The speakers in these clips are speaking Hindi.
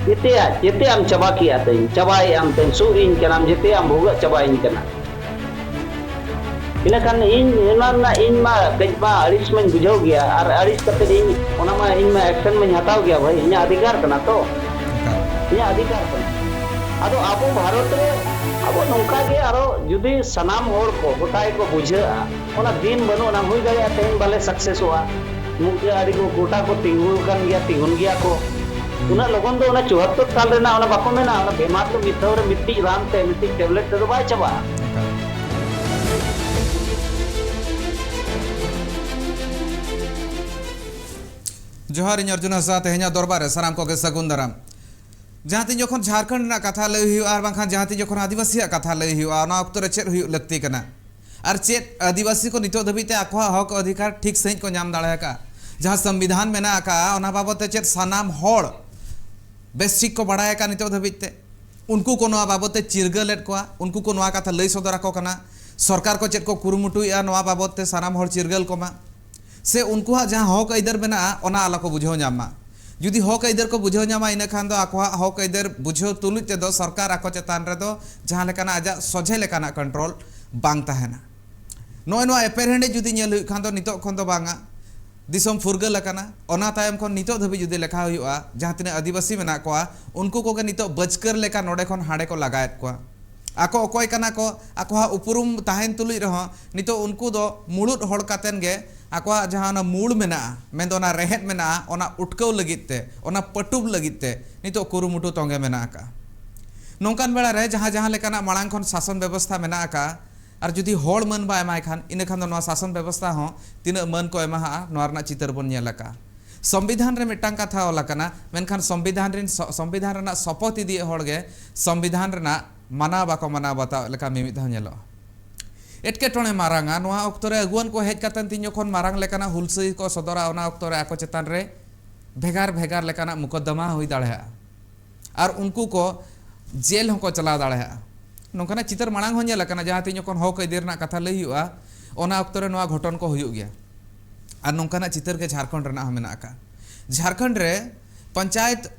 jete am coba kia ten cobai am ten suin kenam jete am buga cobain kena ina kan in ma kejma aris men bujau gya ar aris kate in ona ma in ma action men hatau gya bhai inya adhikar kana to inya adhikar kana ado abu bharat re abo nongka ge aro judi sanam hor ko gotai ko bujha ona din banu na hui gaya ten bale success hoa mungkin ari ko gota ko tingun gya ko una logon do una 74 साल रे ना ona bako mena ona bemar to mithore mitti ram te mitti tablet te bai chaba जोहार इन अर्जुन हंसदा तेहना दरबार साराम को के सगुन दाराम जहाँ तीन जखन झारखंड ना कथा लय हुई और बांखान जहाँ तीन जखन आदिवासी कथा लय हुई ना अक्तो रे चेद हुई लगती कना और चेद आदिवासी को नितो धबीते आखवा हक अधिकार ठीक सही को नाम दाड़ा का जहाँ संविधान में ना का ओना बाबत चेद सानाम होड़ बेसिक को बढ़ाया का नितो धबीते उनको को नवा बाबत चिरगलेट को उनको को नवा कथा लय सदरा को कना सरकार को चेद को कुरुमुटुया नवा बाबत सानाम होड़ चिरगल को मा से उनको जहाँ हक आइदर में ओना आला को बुझो नामा जुदी हक आइदर को बुझो नामा इन खान दो आको हक आइदर बुझो तुलुज तेदो सरकार आको चेतान रे दो जहाँ लेकाना आजा सोझे लेकाना कंट्रोल बांग ताहेना नोय नो एपेरहेंडे जुदी नेल हुई खान दो नितो खन दो बांगा दिसम फुरगल लेकाना ओना तायम खन नितो धबी जुदी लेखा हुआ जहाँ तिने आदिवासी मेना कोआ उनको को नितो बचकर लेका नोडे खन हाड़े को लगायत कोआ आको अकोय कना को आको उपरुम ताहेन तुलुज रहो नितो उनको दो मुड़ुद हड़ कातेन गे आको जहाँ मूल मेना मेना रेहेद मेना ओना उठकव लगिते ओना पटुब लगिते नितो कुरुमुटु तोंगे मेना का नौकान बेड़ा रे जहाँ जहाँ लेकाना मांग खन शासन व्यवस्था मेना का और जुदी होड़ मन बा एमाय खान इन खान दो शासन व्यवस्था हो तीन मन को एमा नोरना चितर बन नेलका संविधान रे मिटांग कथा होला कना मेनखान संविधान रना शपथ इदी होड़गे संविधान रना माना बाको माना बता लेका मिमित नेलो एटकेटोणे मारांगा नोआ अक्तरे अगुवन को हेज कातन तीन जखन मारांग लेकाना हुलसई को सदरा ओना अक्तरे आको चेतान रे भेगार भेगार लेकाना मुकदमा हुई दाड़ेहा और उनको को जेल होको चला दाड़ेहा नोकाना चितर मांग हो नेलकाना जहाँ तीन जखन हक आइदर ना कथा लई हुआ ओना अक्तरे नोआ घटन को हुयुग गया और नोकाना चितर के झारखंड रना मेना का झारखंड रे पंचायत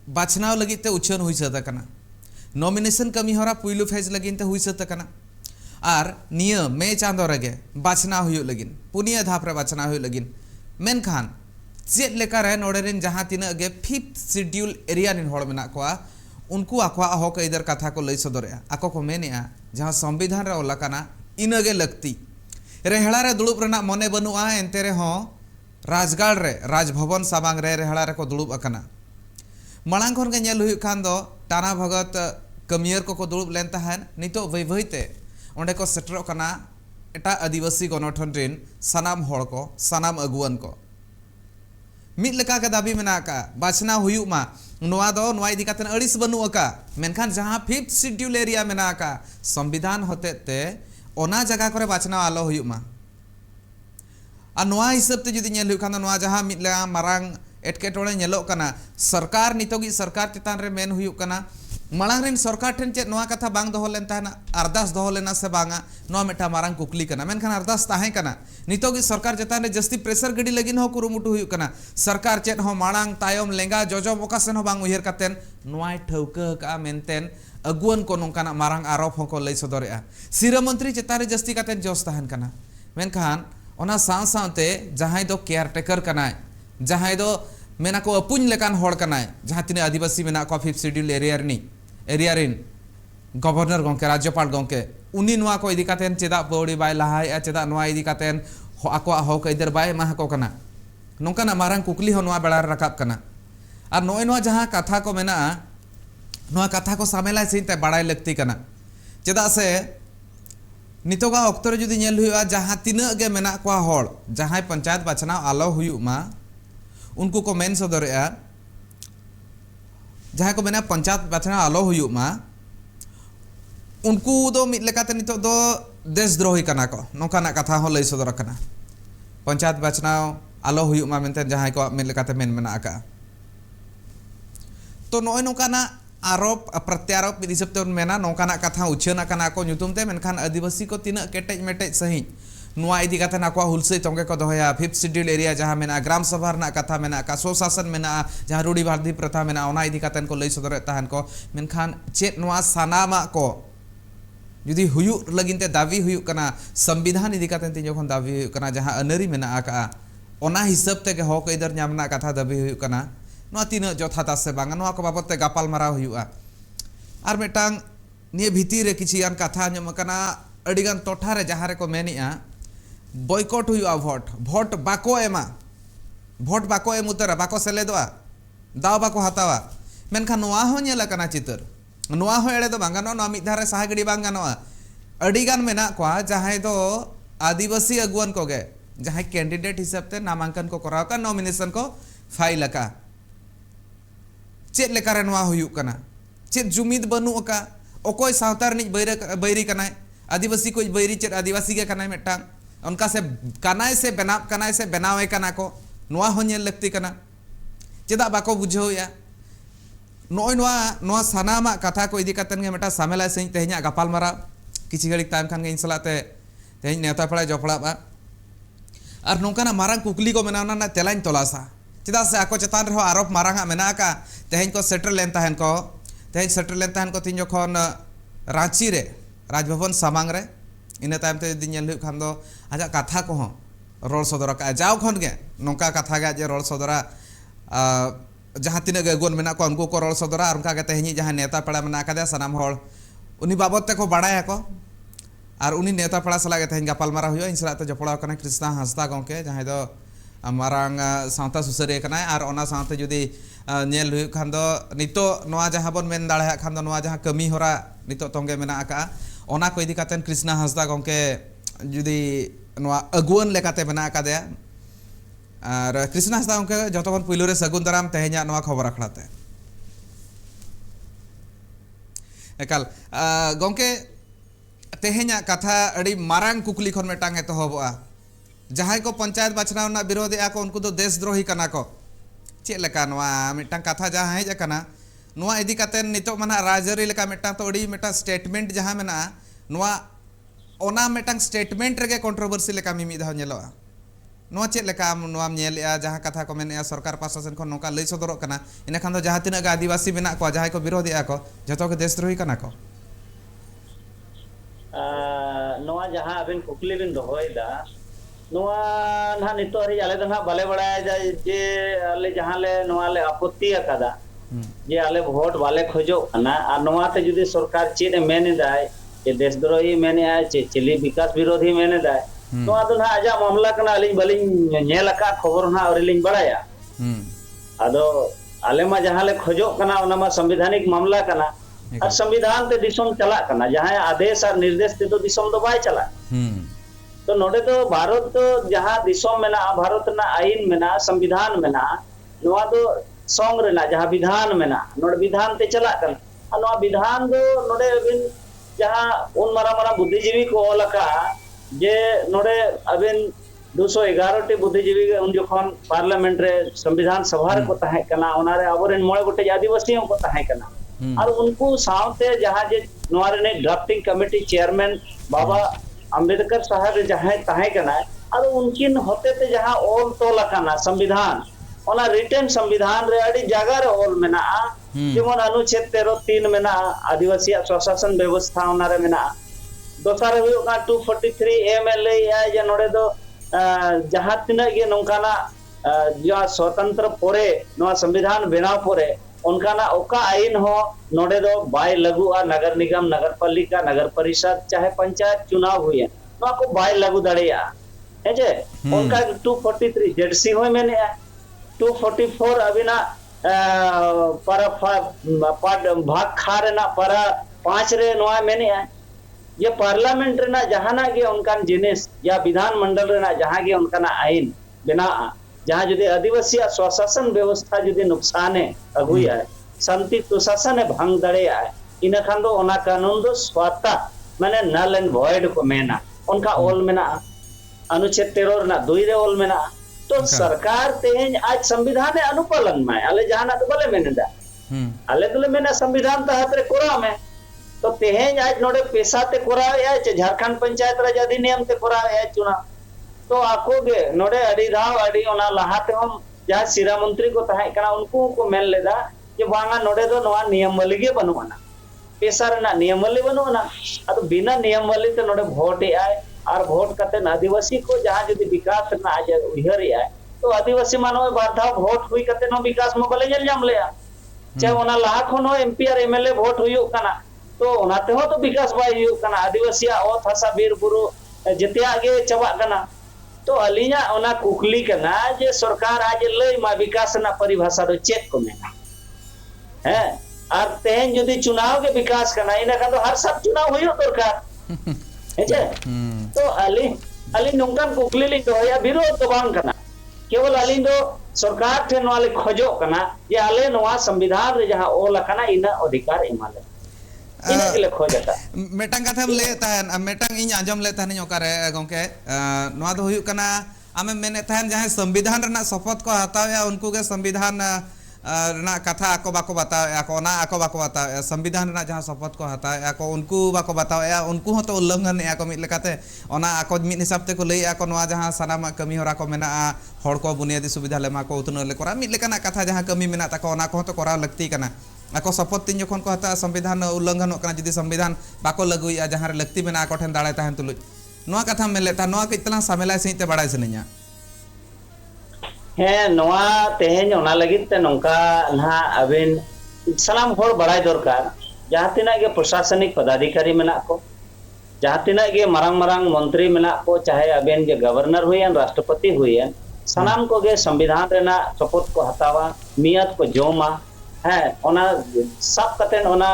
बाछनाव लगिते उछन हुई सदा कना नॉमिनेशन कमी होरा पुइलु फेज लगिनते हुई सदा कना और निया मे चांदो रगे बाछना हुई लगिन पुनिया धाप रे बाछना हुई लगिन मेनखान चेद लेका रे नोडेरिन जहाँ तीना गे 5th शेड्यूल एरिया निन होड़ मेना कोआ उनको आखवा हक इधर कथा को लई सदरे आको को मेनेआ जहाँ संविधान रे ओला कना इनगे लगती रेहड़ा रे दुड़ुब रेना मने बनुआ एनते रे हो राजगाड़ रे राजभवन साबांग रे रेहड़ा रे को दुड़ुब अकना मांग खन के नेल हुई खान दो टाना भगत कमियर को दुड़ुब लेन तहन नितो वै वैते ओंडे को सेटरो कना एटा आदिवासी गणठन रेन सनाम होड़ को सनाम अगुवन को मिद लेका के दाबी मेना का बाछना हुयुग मा नोआ दो नोआ इदी कातेन अड़िस बनु का मेनखान जहाँ 5th शेड्यूल एरिया मेना का संविधान होते ते ओना जगह करे बाछना आलो हुयुग मा आ नोआ हिसाब ते जुदी नेल हुयुग खान नोआ जहाँ मिद लेका मारांग एटकेटोड़े नेलोग कना सरकार नितोगी सरकार चितान रे मेन हुयुग कना मांग रेन सरकार ठेन चेद नोआ कथा बांग दोहो लेन ताहेना अरदास दोहो लेना से बांगा नोआ मेटा मारांग कुकली कना मेनखान अरदास ताहे कना नितोगी सरकार चितान रे जस्ती प्रेशर गडी लगिन हो कुरुमुटु हुयुग कना सरकार चेद हो मांग तायम लेंगा जोजोम ओकासेन हो बांग उयहर कातेन नोआ ठौका का मेनतेन अगुवन को नोंकाना मारांग आरोप हो को लई सदरेआ सिरा मंत्री चितान रे जस्ती कातेन जोस ताहन कना मेनखान ओना साव सावते जहां दो केयर टेकर कनाय जहां दो मेना को अपुन लेकान होड़ कनाय जहां तिने आदिवासी मेना को 5th शेड्यूल एरिया रिन गवर्नर गंके राज्यपाल गंके उनी नोआ को इदी कातेन चेदा पौड़ी बाय लहाय चेदा नोआ इदी कातेन आको हक इधर बाय माह को कना नोंकाना मारांग कुकली हो नोआ बेड़ा रकाब कना और नोय नोआ जहां कथा को मेना नोआ कथा को सामेला सिनते बाड़ाय लगती कना चेदा से नितोगा अक्तरे जुदी नेल हुआ जहां तिना गे मेना को होड़ जहां पंचायत बाछना आलो हुयुग मा उनको को मेन सदरेआ जहाँ को मेना पंचायत बाछना आलो हुयुग मा उनको दो मिद लेकाते नितो दो देशद्रोही कना को नोकाना कथा हो लई सदर कना पंचायत बाछना आलो हुयुग मा मेनते जहाँ को मिद लेकाते मेन मेना का तो नोय नोकाना आरोप प्रत्यारोप हिसाब ते मेना नोकाना कथा उछना कना को ᱧᱩᱛᱩᱢ ते मेनखान आदिवासी को तीना केटेज मेटेज सही नुआ इदी काते नाको हुलसई तोंगे को दोया 5th शेड्यूल एरिया जहां मेना ग्राम सभा रना कथा मेना का स्वशासन मेना जहां रूढ़िवादी प्रथा मेना ओना इदी काते को लई सदर ताहन को मेनखान चेत नुआ सानामा को जुदी हुयु लगिनते दावी हुयु कना संविधान इदी काते तीन जखन दावी हुयु कना जहां अनरी मेना आका ओना हिसाब ते के हक इधर नामना कथा दावी हुयु कना नुआ तीन जथाता से बांगा नुआ को बाबत ते गापाल मारा हुयुआ आर मेटांग निये भीती रे किछियान कथा ᱧᱟᱢ ᱠᱟᱱᱟ ᱟᱹᱰᱤᱜᱟᱱ ᱴᱚᱴᱷᱟ ᱨᱮ ᱡᱟᱦᱟᱸ ᱨᱮᱠᱚ ᱢᱮᱱᱮᱜᱼᱟ बॉयकॉट हुआ भोट बाको एमा भोट बाको एम उतर बाको सेलेदोआ दाव बाको हतावा मेनखान नोआ हो नेला कना चितर नोआ हो एड़े दो बांग गानो नोआ मिद धारे साहा गड़ी बांग गानोआ अडिगान मेना कोआ जहां दो आदिवासी अगुवन कोगे जहां कैंडिडेट हिसाब ते नामांकन को कराव का नॉमिनेशन को फाइल का चेत लेकारे नोआ हुयु कना चेत जुमिद बनु का ओकोय सावतार नि बैरी कनाय आदिवासी को बैरी चेत आदिवासी के कनाय मेटांग उनका से बनावे कना को नोआ हो नेल लगती कना चेदा बाको बुझो या नोय नोआ नोआ सानामा कथा को इदी कतन गे मेटा सामेला सही तेहኛ गापाल मारा किछि घड़ी टाइम खान गे इंसलाते तेहñ नेता पड़ा जपड़ा बा और नोंकाना मारंग कुकली को मेना ना तेलाñ तलासा चेदा से आको चेतान रहो आरोप मारंगा मेना का तेहñ को सेटल लेन ताहन को तीन जखन रांची रे राजभवन सामांग रे इन तायम ते दिन खान दो आजा कथा को रोल सदर का जाओ खन गे नौका कथा गे जे रोल सदरा जहाँ तीन अगुन मेना को उनको को रोल सदरा और उनका तेहनी जहाँ नेता पेड़ा मेना का सानाम हर उनी बाबत ते को बाड़ाया को और उनी नेता पेड़ा सलागे तेहनी गापाल मारा हुआ इन सलाते जपड़ा कना कृष्णा हांसदा गंके जहाँ दो मारांग सावता सुसरिया कना और ओना सावते जुदी नेल हुई खान दो नितो नोआ जहाँ बन मेन दाड़े खान दो नोआ जहाँ कमी होरा नितो तोंगे मेना का ओना को इदी कातेन कृष्णा हांसदा गंके जुदी नोआ अगुवन लेकाते मेना का दया और कृष्णा हांसदा गंके जतखन पुइलो रे सगुन दाराम तेहኛ नोआ खबर आखड़ाते एकाल गंके तेहኛ कथा अड़ी मारांग कुकली खन मेटांग एतहबआ जहां को पंचायत बाछनाव ना विरोध आ को उनको तो देशद्रोही कना को चे लेका नोआ मिटांग कथा जहां हेज कना नोआ इदी कातेन नितो मना राजरी लेका मेटा तो अड़ी मेटा स्टेटमेंट जहां मेना नोआ ओना मेटांग स्टेटमेंट रेगे कंट्रोवर्सी लेका मिमी धाव नेलोआ नोआ चे लेका नोआ नेलया जहां कथा को मेने सरकार प्रशासन को नोका लई सदरक कना इने खान दो जहां तिना आदिवासी मेना को जहां को विरोधी आ को जतो के देशद्रोही कना को नोआ जहां अबिन कुकली बिन दोहोयदा नोआ ना नितो हरि आले दना बाले बड़ाय जे आले जहां ले नोआ ले आपत्ति आकादा जे आले वोट वाले खोजो कना और नोआ ते जुदी सरकार चेद मेने दाय जे देशद्रोही मेने आय चे चिली विकास विरोधी मेने दाय नोआ तो ना आजा मामला कना अलिन बलिन नेलका खबर ना औरलिन बड़ाया आदो आले मा जहां ले खोजो कना ओना मा संवैधानिक मामला कना और संविधान ते दिसम चला कना जहां आदेश और निर्देश ते तो दिसम दो बाय चला तो नोडे तो भारत तो जहां दिसम मेना भारत ना आईन मेना संविधान मेना नोआ तो सोंग रेना जहां विधान मेना नोडे विधान ते चला कन नोआ विधान दो नोडे अबिन जहां उन मारा मारा बुद्धिजीवी को लका जे नोडे अबिन 211 टी बुद्धिजीवी उन जखन पार्लियामेंट रे संविधान सभा रे को ताहे कना ओना रे अबरेन मोळे गोटे आदिवासियों को ताहे कना और उनको सावते जहां जे नोआ रे ड्राफ्टिंग कमेटी चेयरमैन बाबा अम्बेडकर साहब जहां ताहे कना और उनकिन होते ते जहां ओल तोला कना संविधान ओना रिटर्न संविधान रे अड़ी जगह रे ओल मेना जेमन अनुच्छेद 13(3) मेना आदिवासी स्वशासन व्यवस्था ओना रे मेना दोसार हुयो का 243 एमएलए या जे नोडे दो जहां तिना गे नोंकाना या स्वतंत्र पोरे नोआ संविधान बनाव पोरे उनकाना ओका आईन हो नोडे दो बाय लागू आ नगर निगम नगर पालिका नगर परिषद चाहे पंचायत चुनाव हुए नोआ को बाय लागू दड़ेया है जे उनका 243 जेडसी होय मेने 244 अबिना पर भाग खारे ना पर 5 रे नोआ मेने ये पार्लियामेंट रे ना जहाना गे उनकान जिनिस या विधान मंडल रे ना जहां गे उनकाना आईन बिना जहां जुदी आदिवासी स्वशासन व्यवस्था जुदी नुकसान है अगुया है शांति सुशासन है भंग दड़े है इन खान दो ओना कानून दो स्वता माने नल एंड वॉइड को मेना उनका ओल मेना अनुच्छेद 13 ना 2 रे ओल मेना तो सरकार तेज आज संविधान है अनुपालन में आले जहाना तो बोले मेने दा आले तो मेना संविधान तहत रे कोरा में तो तेहें आज नोडे पैसा ते कोरावे चे झारखंड पंचायत राज अधिनियम ते कोरावे चुनाव तो आको गे नोडे अड़ी धाव अड़ी ओना लहाते हम जहां सिरा मंत्री को तहां कना उनको को मेल लेदा जे बांगा नोडे दो नवा नियम वाली गे बनुआना पैसा रना नियम वाली बनुआना अतो बिना नियम वाली ते नोडे वोट आए और वोट कते आदिवासी को जहां जदी विकास रना आज उहर आए तो आदिवासी मानव बाधा वोट हुई कते नो विकास में बले जल जाम लेया चाहे ओना लहा खन एमपी और एमएलए वोट हुई कना तो ओनाते हो तो विकास बाय हुई कना आदिवासी ओत हसा बीर बुरु जतिया गे चबा कना तो अलिया ओना कुकली कना जे सरकार आज लई मा विकास ना परिभाषा दो चेक को मेना है और तेन जदी चुनाव के विकास कना इना का तो हर सब चुनाव हुई दरकार है जे तो अली नोंकान कुकली लिंग दो या विरोध तो बांग कना केवल अली दो सरकार ठे नवाले खोजो कना जे आले नवा संविधान रे जहां ओला कना इना अधिकार इमाले इना के ले खोजता मेटांग कथा हम लेता है मेटांग इन आजम लेता है ओकारे गोंके नवा दो हुयु कना आमे मेने तहन जहां संविधान रना शपथ को हताया उनको के संविधान रना कथा को बाको बताया को ना को बाको बताया संविधान रना जहां शपथ को हताया को उनको बाको बताया उनको हो तो उल्लंघन या को मिट लेकाते ओना को मिट हिसाब ते को लैया को नवा जहां सानामा कमी होरा को मेना हड़ को बुनियादी सुविधा लेमा को उतनो ले कोरा मिट लेकाना कथा जहां कमी मेना ता को ओना को तो कोरा लगती कना ako शपथ तीन जखन को हता संविधान उल्लंघन कना जदी संविधान बाको लगुया जहां रे लगती मेना को ठेन दाड़े ताहन तुलुज नोआ कथा में लेता नोआ के इतना सामेला सहित बड़ाय सनिया है नोआ तेहेन ओना लगित ते नोंका ना अबिन सलाम होर बड़ाय दरकार जहां तिना के प्रशासनिक पदाधिकारी मेना को जहां तिना के मरांग मरांग मंत्री मेना को चाहे अबिन के गवर्नर हुयन राष्ट्रपति हुयन सनाम को गे संविधान रेना शपथ को हतावा मियाद को जोमा है ओना सब कतेन ओना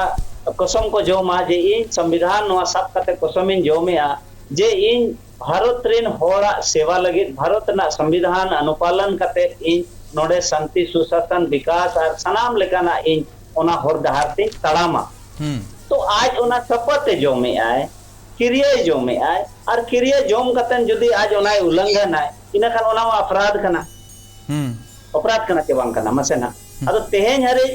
कसम को जोमा जे इन संविधान नोआ सब कते कसम इन जोमेया जे इन भारत रेन होड़ा सेवा लगे भारत ना संविधान अनुपालन कते इन नोडे शांति सुशासन विकास और सनाम लेकाना इन ओना होर दहारते तड़ामा तो आज ओना शपथ जोमे आए क्रिया जोमे आए और क्रिया जोम कतेन जदी आज ओना उल्लंघन आए इना खान ओना अपराध कना के बांग कना मसेना अदो तेहेन हरे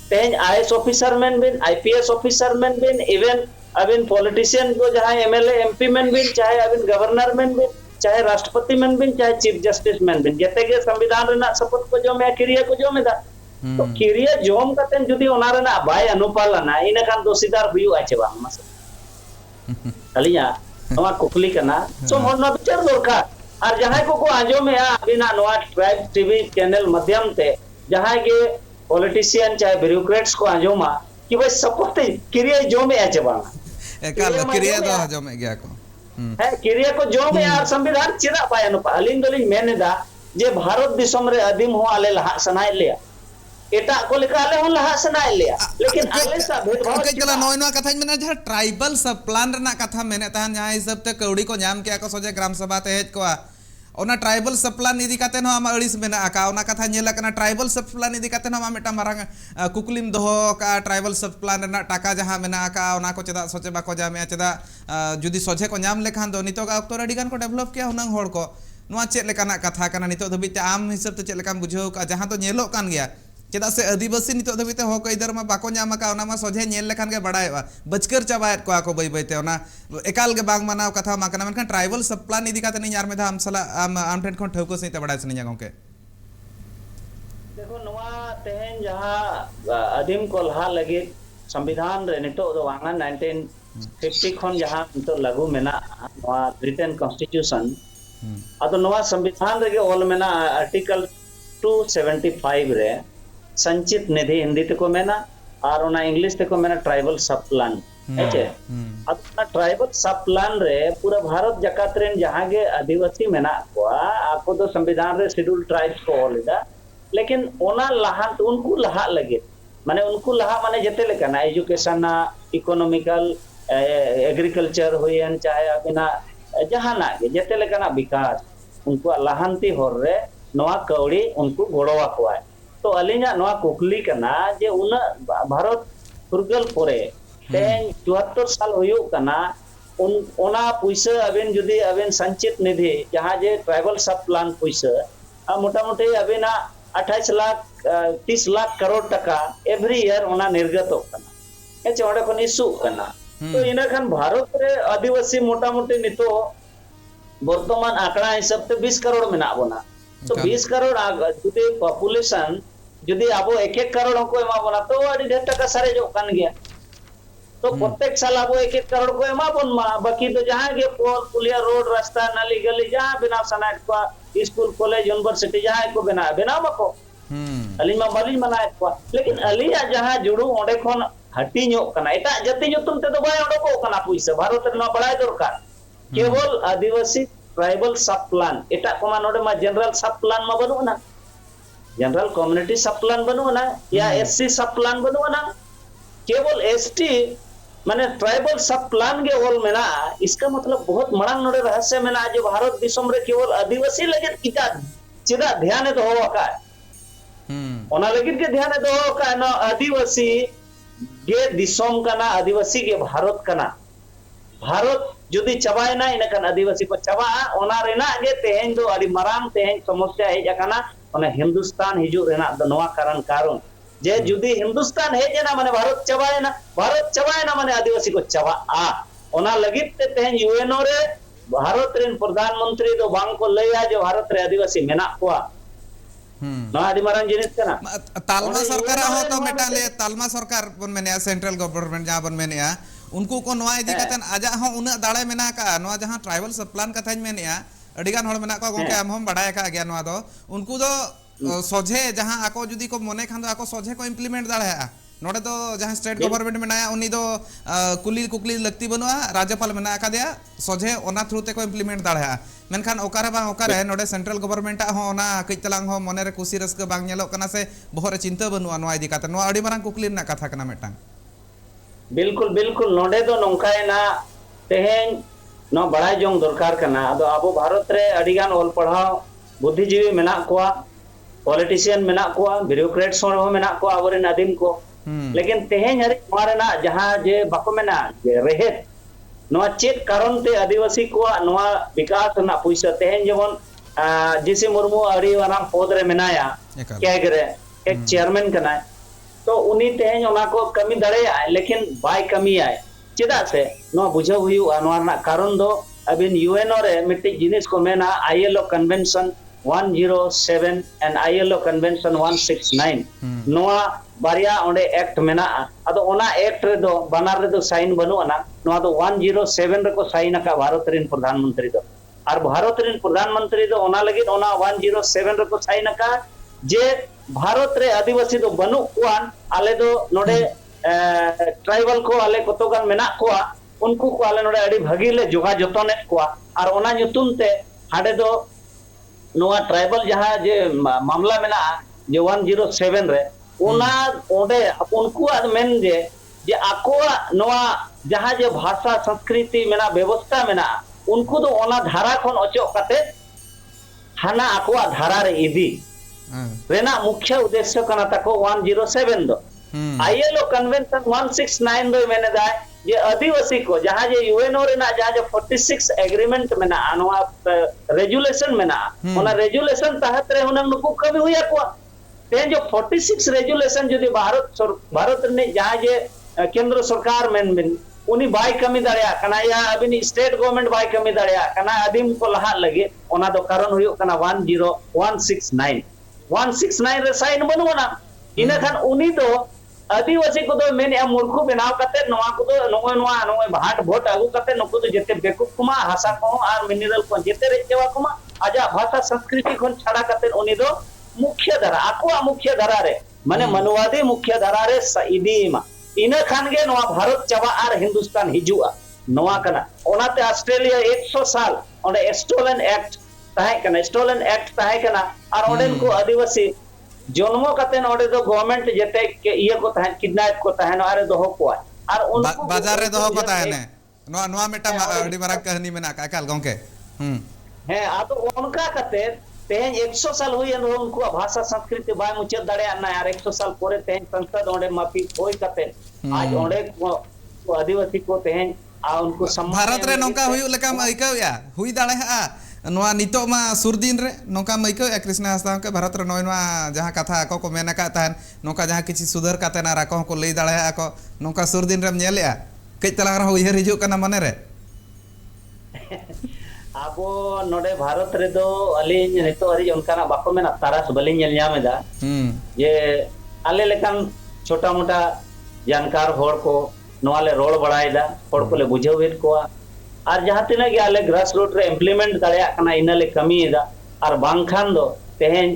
तेहेन आईएएस ऑफिसर मेन बिन आईपीएस ऑफिसर मेन बिन इवन अबिन पॉलिटिशियन को जहां एमएलए एमपी मेन बिन चाहे अबिन गवर्नर मेन बिन चाहे राष्ट्रपति मेन बिन चाहे चीफ जस्टिस मेन बिन जते के संविधान रेना शपथ को जोमे क्रिया को जोमेदा तो क्रिया जोम कतेन जदी ओना रेना बाय अनुपालना इना खान दोषीदार हुयु आचे बांग मसे अलिया नोआ कुकली कना सो मोरना विचार दरकार और जहां को आंजोमे अबिना नोआ ट्राइब टीवी चैनल माध्यम ते जहां के पॉलिटिशियन चाहे ब्यूरोक्रेट्स को आंजोमा कि भाई शपथ क्रिया जोमे आचे बांग एकाल क्रिया दो जोमे गया को है क्रिया को जोमे और संविधान चिरा पाय अनुपा अलिन दोलिन मेनेदा जे भारत दिसम रे आदिम हो आले लहा सनाय लिया एटा को लेका आले हो लहा सनाय लिया लेकिन आले सा भेदभाव कला नोय नोआ कथा मेना जहां ट्राइबल सब प्लान रना कथा मेने तहन जहां हिसाब ते कौड़ी को नाम के को सोजे ग्राम सभा ते हेज को ओना ट्राइबल सब प्लान इदी काते नो आमा अड़िस मेना आका ओना कथा नेला कना ट्राइबल सब प्लान इदी काते नो आमा मेटा मारंग कुकुलिम दोहो का ट्राइबल सब प्लान रना टाका जहां मेना आका ओना को चेदा सोचे बाको जामे चेदा जुदी सोझे को नाम लेखान दो नितो का अक्तो अडी गान को डेवलप किया हुनंग होड़ को नोआ चेद लेकाना कथा कना नितो धबिते आम हिसाब ते चेद लेकाम बुझाव का जहां तो नेलो कान गया चेदा से आदिवासी नितो धबिते हो को इधर मा बाको नाम का ओना मा सोझे नेल लेखान के बड़ायवा बचकर चबायत को आको बई बईते ओना एकाल के बाग मानाव कथा मा कना मनखान ट्राइबल सब प्लान इदी काते नि यार मेधा हम सला आम ठेन खन ठौको सहित बड़ाय सनिया गोंके देखो नोआ तेहेन जहां आदिम को लहा लगे संविधान रे नितो दो वांगा 1950 खन जहां नितो लागू मेना नोआ रिटन कॉन्स्टिट्यूशन अदो नोआ संविधान रे ऑल मेना आर्टिकल 275 रे संचित निधि हिंदी ते को मेना और ओना इंग्लिश ते को मेना ट्राइबल सब प्लान हेचे अपना ट्राइबल सब प्लान रे पूरा भारत जकात रेन जहां के आदिवासी मेना को आको तो संविधान रे शेड्यूल ट्राइब्स को होलेदा लेकिन ओना लहा उनको लहा लगे माने उनको लहा माने जते लेकना एजुकेशन ना इकोनॉमिकल एग्रीकल्चर होयन चाहे अबिना जहां ना जते लेकना विकास उनको लहांती होर रे नोआ कौड़ी उनको गोड़वा कोआ तो अलिना नोआ कुकली कना जे उन भारत फुरगल पोरे तेन 74 साल हुयु कना उन ओना पैसा अबिन जुदी अबिन संचित निधि जहां जे ट्राइबल सब प्लान पैसा मोटा मोटी अबिना 28 लाख 30 लाख करोड़ टका एवरी ईयर ओना निर्गत कना एचे ओडे कोन इशू कना तो इना खान भारत रे आदिवासी मोटामोटी नितो वर्तमान आंकड़ा हिसाब से 20 करोड़ मेना बोना तो 20 करोड़ जुदे पॉपुलेशन जुदे आबो 1-1 करोड़ को एमा बोना तो अड़ी ढेर टका सारे जो कान गया तो प्रत्येक साल आबो 1-1 करोड़ को एमा बोन मा बाकी तो जहां के पोल पुलिया रोड रास्ता नाली गली जहां बिना सनाट को स्कूल कॉलेज यूनिवर्सिटी जहां को बिना मको अली मा बाली मनाए को लेकिन अलिया जहां जुड़ू ओडे खन हटी ᱧᱚᱜ कना एटा जति ᱧᱩᱛᱩᱢ ᱛᱮᱫᱚ ᱵᱟᱭ ᱚᱰᱚᱠᱚᱜ ᱠᱟᱱᱟ ᱯᱩᱭᱥᱟᱹ ᱵᱷᱟᱨᱚᱛ ᱨᱮ ᱱᱚᱣᱟ ᱵᱟᱲᱟᱭ ᱫᱚᱨᱠᱟর केवल आदिवासी ट्राइबल सब प्लान एटा कोमा नोडे मा जनरल सब प्लान मा बनुना जनरल कम्युनिटी सब प्लान बनुना या एससी सब प्लान बनुना केवल एसटी माने ट्राइबल सब प्लान के ओल मेना इसका मतलब बहुत मड़ांग नोडे रहस्य मेना जो भारत दिसम रे केवल आदिवासी लगित किता चिदा ध्यान दो होका ओना लगित के ध्यान दो होका न आदिवासी गे दिसम कना आदिवासी के भारत कना भारत जुदी चबायना इनकन आदिवासी को चबा ओना रेना गे तेहेन दो अड़ी मरांग तेहेन समस्या हेज अकना ओना हिंदुस्तान हिजु रेना द नवा कारण जे जुदी हिंदुस्तान हेजना माने भारत चबायना माने आदिवासी को चबा आ ओना लगित ते तेहेन यूएनओ रे भारत रेन प्रधानमंत्री दो बांग को लया जो भारत रे आदिवासी मेना कोआ ना आदि मारांग जिनिस कना तालमा सरकार हो तो मेटा ले तालमा सरकार बन मेने सेंट्रल गवर्नमेंट जहां बन मेने उनको को नवा इदी कतन आजा हो उना दाड़े मेना का नवा जहां ट्राइबल सब प्लान कथाñ मेनेया अडिगान होड़ मेना को गोके हम बड़ाय का गया नवा दो उनको दो सोझे जहां आको जुदी को मने खान दो आको सोझे को इम्प्लीमेंट दाड़े नोडे तो जहां स्टेट गवर्नमेंट मेनाया उनी दो कुली लगती बनुआ राज्यपाल मेना का दिया सोझे ओना थ्रू ते को इम्प्लीमेंट दाड़े मेनखान ओकारे बा ओकारे नोडे सेंट्रल गवर्नमेंट हो ओना कइतलांग हो मने रे खुशी रस्क बांग नेलो कना से बहरे चिंता बनुआ नवा इदी काते नवा अडी मारंग कुकली ना कथा कना मेटांग बिल्कुल बिल्कुल नोडे दो नोंकायना तेहेन नो बड़ाई जोंग दरकार कना अदो आबो भारत रे अडिगान ओल पढ़ाओ बुद्धिजीवी मेना कोआ पॉलिटिशियन मेना कोआ ब्यूरोक्रेट्स हो मेना कोआ आबोरेन आदिम को लेकिन तेहेन हरि मारेना जहां जे बाको मेना जे रेहेत नोआ चेत कारण ते आदिवासी को नोआ विकास ना पुइसा तेहेन जेमन जीसी मुर्मू अड़ी वाना पद रे मेनाया कैग रे एक चेयरमैन कना तो उनी तेहेन ओना को कमी दड़ेया लेकिन बाय कमी आए चेदा से नो बुझाव हुयु अनवा ना कारण दो अबिन यूएनओ रे मिट्टी जिनिस को मेना ILO convention 107 and ILO convention 169 नोआ बारिया ओंडे एक्ट मेना अदो ओना एक्ट रे दो बनार रे दो साइन बनु अना नोआ दो 107 रे को साइन का भारत रेन प्रधानमंत्री दो और भारत रेन प्रधानमंत्री दो ओना लगित ओना 107 रे को साइन का जे भारत रे आदिवासी दो बनु कुआन आले दो नोडे ट्राइबल को आले कोतोगान मेना कोआ उनको को आले नोडे अड़ी भगीले जोगा जतने कोआ और ओना ᱧᱩᱛᱩᱢ ते हाडे दो नोआ ट्राइबल जहां जे मामला मेना जे 107 रे ओना ओडे उनको मेन जे आकोआ नोआ जहां जे भाषा संस्कृति मेना व्यवस्था मेना उनको दो ओना धारा खन अचो कते हाना आकोआ धारा रे इदी रेना मुख्य उद्देश्य कना तको 107 दो आईएलओ कन्वेंशन 169 दो मैंने दा ये आदिवासी को जहां जे यूएनओ रे ना जहां जे 46 एग्रीमेंट में ना अनवा रेजुलेशन में ना ओना रेजुलेशन तहत रे हुनन नुकु कभी हुया को तेन जो 46 रेजुलेशन जदी भारत ने जहां जे केंद्र सरकार में उनी बाय कमी दाड़िया कना या अबिन स्टेट गवर्नमेंट बाय कमी दाड़िया कना आदिम को लहा लगे ओना दो कारण हुयो कना 10169 रे साइन बनुना इना खान उनी दो आदिवासी को दो मेन या मूर्खु बनाव कते नवा को दो नोए भाट भोट आगु कते नको तो जेते बेकु कुमा हासा को आर मिनरल को जेते रे जेवा कुमा आजा भाषा संस्कृति खन छाड़ा कते उनी दो मुख्य धारा आकोआ मुख्य धारा रे माने मनवादी मुख्य धारा रे सईदीमा इना खान गे नवा भारत चबा आर हिंदुस्तान हिजुआ नवा कना ओनाते ऑस्ट्रेलिया 100 साल ओंडे स्टोलन एक्ट ताहे कना और ओंडे को आदिवासी जन्म कते नोडे दो गवर्नमेंट जेते के ये को ताहे किडनैप को ताहे न आरे दोहो को और उनको बाजार रे दोहो को ताहे ने नोआ मेटा अडी मारा कहानी में ना काकाल गंके है आ तो उनका कते तेन 100 साल हुई उनको भाषा संस्कृति बाय मुचत दड़े ना यार 100 साल पूरे तेन संसद ओंडे माफी होई कते आज ओंडे को आदिवासी को तेन आ उनको सम्मान भारत रे नोका हुई लेका माइका या हुई दड़े हा नोआ नितो मा सुरदिन रे नोका माइका या कृष्ण हस्ता के भारत रे नोइमा जहां कथा को मेना का तान नोका जहां किछि सुधर काते ना राको को लई दड़े को नोका सुरदिन रे नेलेया कई तलांग रहा उयहर हिजुग कना मने रे आबो नोडे भारत रे दो अलिन नितो हरि उनकाना बाको मेना तारास बलिन नेल ᱧᱟᱢᱮᱫᱟ जे आले लेकान छोटा मोटा जानकार होड़ को नोवाले रोड बड़ायदा होड़ को ले बुझावेद को और जहां तिना गे आले ग्रास रूट रे इम्प्लीमेंट दाड़िया कना इनाले कमीदा और बांखान दो तेहेन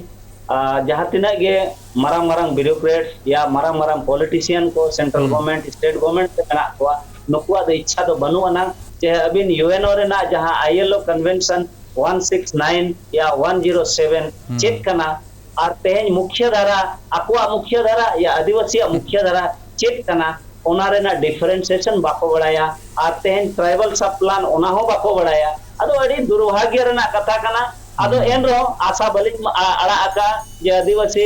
जहां तिना गे मारांग मारांग ब्यूरोक्रेट्स या मारांग मारांग पॉलिटिशियन को सेंट्रल गवर्नमेंट स्टेट गवर्नमेंट ते मेना को नुकुआ दो इच्छा दो बनुआना जे अबिन यूएनओ रेना जहां आईएलओ कन्वेंशन 169 या 107 चेक कना और तेहेन मुख्य धारा अकुआ मुख्य धारा या आदिवासी मुख्य धारा चेक कना ओना रेना डिफरेंशिएशन बाको बड़ाया और तेहेन ट्राइबल सब प्लान ओना हो बाको बड़ाया अदो अड़ी दुर्भाग्य रेना कथा कना अदो एनरो आशा बलिज आड़ा आका जे आदिवासी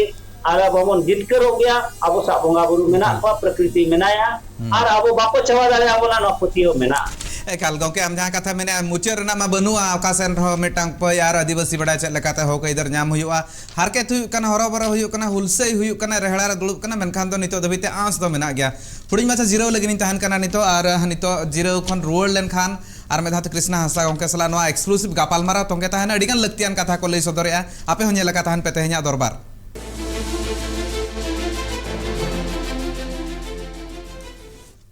आगा बमन जितकर हो गया अब सा बोंगा बुरु मेना को प्रकृति मेनाया और अब बाको चवा दाले आबोना न पतियो मेना एकाल गोके आम जहां कथा मेने मुचर ना मा बनुआ ओकासेन रहो मेटांग प यार आदिवासी बड़ा चेक लेकाते हो इधर नाम हुआ हारकेत हुई कना हरोबर हुई कना हुलसे हुई कना रेहड़ा रे दुलुब कना मेनखान दो नितो दबिते आंस दो मेना गया हुडिंग माछा जिरो लगिन तहन कना नितो और नितो जिरो खन रुवड़ लेन खान और मेधात कृष्णा हंसा गोके सला नोआ एक्सक्लूसिव गापाल मारा तोंगे तहन अडिगान लक्तियान कथा को लई सदरेया आपे होने लका तहन पे तेह냐 दरबार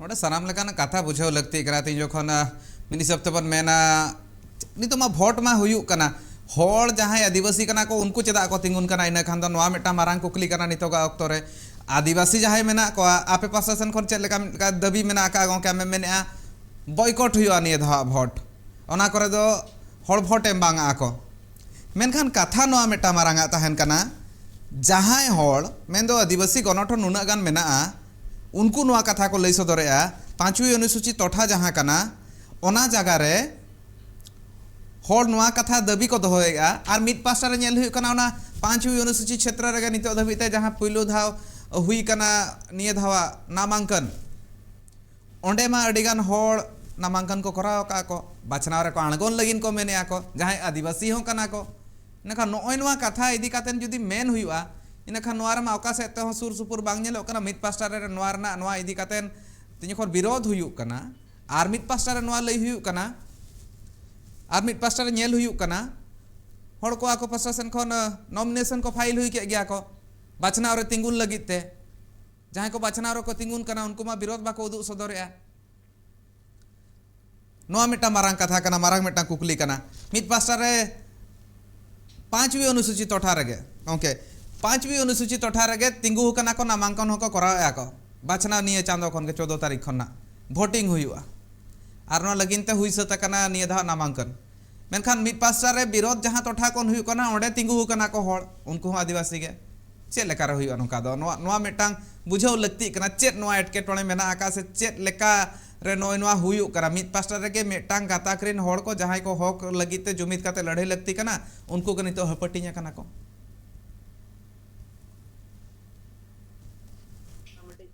नोडे सनाम लेकान कथा बुझाव लगती करा ती जोखन मिनी सप्तपन मेना नितो मा भोट मा हुयु कना होड़ जहां आदिवासी कना को उनको चेदा को तिंगुन कना इना खान दो नोआ मेटा मारांग कुकली कना नितो गा ऑक्टो रे आदिवासी जहां मेना को आपे पासन खन चेद लेका दबी मेना का गोके मे मेना बॉयकॉट हुआ निये धा भोट ओना करे दो होड़ भोट एम बांगा को मेनखान कथा नोआ मेटा मारांगा तहन कना जहां होड़ मेन दो आदिवासी गणठन नुना गान मेना उनको नोआ कथा को लई सदरेया पांचवी अनुसूची टोठा जहां कना ओना जगह रे होड़ नोआ कथा दबी को दोहोएगा और मिड पास्टा रे नेल हुई कना ओना पांचवी अनुसूची क्षेत्र रे नितो दबिते जहां पुइलो धाव हुई कना निये धावा नामांकन ओंडे मा अडिगान होड़ नामांकन को कराव का को बाछनाव रे को अणगोन लगिन को मेने को जहां आदिवासी हो कना को नखा नोय नोआ कथा इदी कातेन जुदी मेन हुआ इनखान नोआ रे मा ओका से ते हो सुर सुपुर बांग नेलो कना मिड पास्टा रे नोआ रना नोआ इदी कातेन तिनि खन विरोध हुयु कना आर मिड पास्टा रे नोआ लई हुयु कना आर मिड पास्टा रे नेल हुयु कना होड़ को आको प्रशासन खन नॉमिनेशन को फाइल हुई के गया को बाछनाव रे तिंगुन लगित ते जहां को बाछनाव रे को तिंगुन कना उनको मा विरोध बाको उदु सदरेया नोआ मिटा मारांग कथा कना मारांग मिटा कुकली कना मिड पास्टा रे पांचवी अनुसूची टोठा रे ओके पांचवी अनुसूची टोठा रे तिंगु कना को नामांकन को कराया को बाछनाव निये चांदो खन के 14 तारीख खना भोटिंग हुआ और नो लगिन ते हुई सत कना निये धा नामांकन मेनखान मिड पास्टा रे विरोध जहां टोठा कोन हुई कना ओंडे तिंगु कना को होड़ उनको आदिवासी के चेक लेका रे हुई नोका दो नोआ मिटांग बुझाव लगती कना चेक नोआ एटके टोणे मेना आका से चेक लेका रे नोय नोआ हुई कना मिड पास्टा रे के मिटांग गाताक्रिन होड़ को जहां को हक लगिते जुमित काते लड़ाई लगती कना उनको के नितो हपटिया कना को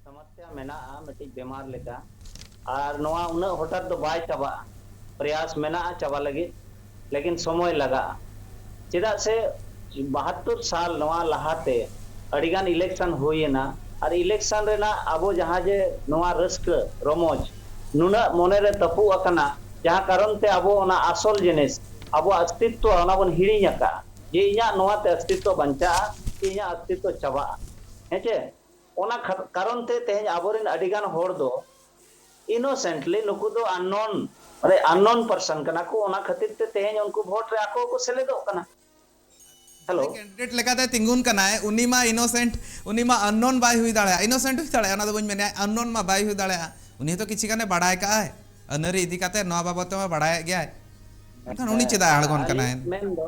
समस्या मेना मिटी बेमार लेका और नोआ उना हठात दो बाय चाबा प्रयास मेना चाबा लगी लेकिन समय लगा चेदा से 72 साल नोआ लहाते अडिगान इलेक्शन होइना और इलेक्शन रेना आबो जहां जे नोआ रस्क रमोज नुना मोने रे तपु अकना जहां कारण ते आबो ओना आसल जिनिस आबो अस्तित्व ओना बन हिड़िया का जे इया नोआ ते अस्तित्व बंचा इया अस्तित्व चाबा हेचे ओना कारण ते तेज आबोरिन अडिगान होड़ दो इनोसेंटली नुकु दो अननोन पर्सन कना को ओना खातिर ते तेज उनको वोट रे आको को सेलेदो कना हेलो कैंडिडेट लेकाते तिंगुन कनाय उनी मा इनोसेंट उनी मा अननोन बाय हुई दाड़े इनोसेंट हुई दाड़े ओना दो बन मेने अननोन मा बाय हुई दाड़े उनी तो किछि कने बड़ाय का है अनरी इदी काते नवा बाबत में बड़ाय गया है एनखान उनी चेदा आळगोन कनाय मेन दो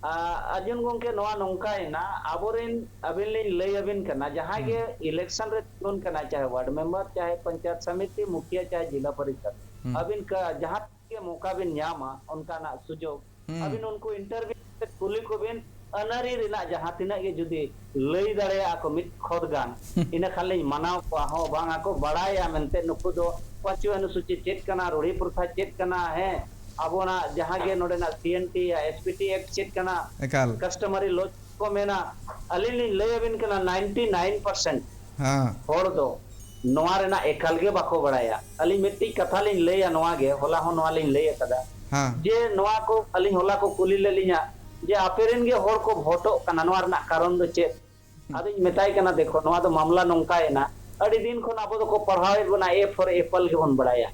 अर्जुन गोंके नोआ नोंकायना आबोरिन अबिन लिन लई अबिन कना जहां के इलेक्शन रे तिंगुन कना चाहे वार्ड मेंबर चाहे पंचायत समिति मुखिया चाहे जिला परिषद अबिन का जहां के मौका बिन न्यामा उनका ना सुजोग अबिन उनको इंटरव्यू कुली को बिन अनरी रिना जहां तिना के जुदी लई दाड़े आको मिट खोदगान इना खाली मनाव को हो बांगा को बड़ाया मेनते नुकु दो पांचवी अनुसूची चेक कना रूढ़ी प्रथा चेक कना है अबोना जहां के नोडेना सीएनटी या एसपीटी एक्ट चेक कना कस्टमरी लॉ को मेना अलिली लई अबिन कना 99% हां होड़ दो नोआ रेना एकाल गे बाको बड़ाया अली मिट्टी कथा लिन लैया नोआ गे होला हो नोआ लिन लैया कदा हाँ जे नोआ को अली होला को कुली लेलिया जे आपेरेन गे होर को भोटो कना नोआ रेना कारण दो चे आदि मेताई कना देखो नोआ तो मामला नोंका है ना अड़ी दिन खन आबो दो को पढ़ावे बना ए फॉर एप्पल के बन बड़ाया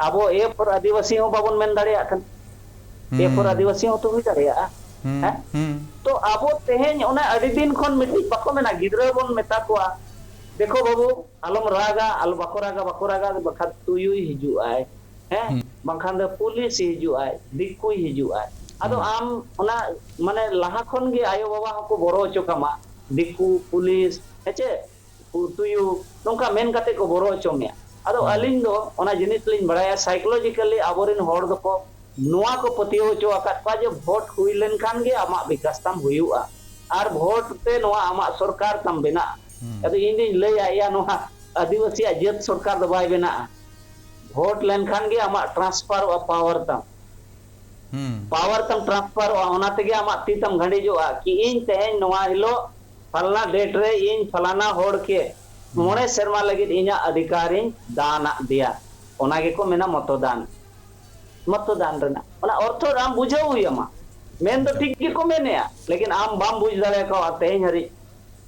आबो ए फॉर आदिवासी हो बाबन मेन दाड़िया कन ए फॉर आदिवासी हो तो हुई दाड़िया तो आबो तेहेन ओना अड़ी दिन खन मिट्टी बाको मेना गिदरा बन मेता कोआ देखो बाबू आलम रागा आल बाको रागा बखा तुयु हिजु आय हैं बंखान दो पुलिस हिजु आय दिक्कु हिजु आय आदो आम ओना माने लाहा खन गे आयो बाबा हको बरो चो कामा दिक्कु पुलिस हेचे तुयु नोंका मेन काते को बरो चो मेया आदो अलिन दो ओना जिनिस लिन बड़ाया साइकोलॉजिकली आबोरिन होड़ दो को नोआ को पतियो चो आकात पा जे वोट हुई लेन खान गे आमा विकास ताम हुयुआ आर वोट पे नोआ आमा सरकार ताम बेना अदो इंदी लैया या नोआ आदिवासी अजत सरकार दो बाय बेना वोट लेन खान गे आमा ट्रांसफर व पावर तम ट्रांसफर ओना तेगे आमा ती तम घंडी जो आ कि इन तेहेन नोआ हिलो फलना डेट रे इन फलाना होड़ के मोने शर्मा लगित इना अधिकारी दान दिया ओना गे को मेना मतदान रेना ओना अर्थ आम बुझाव हुयमा मेन तो ठीक गे को मेनेया लेकिन आम बाम बुझ दाड़े को तेहेन हरि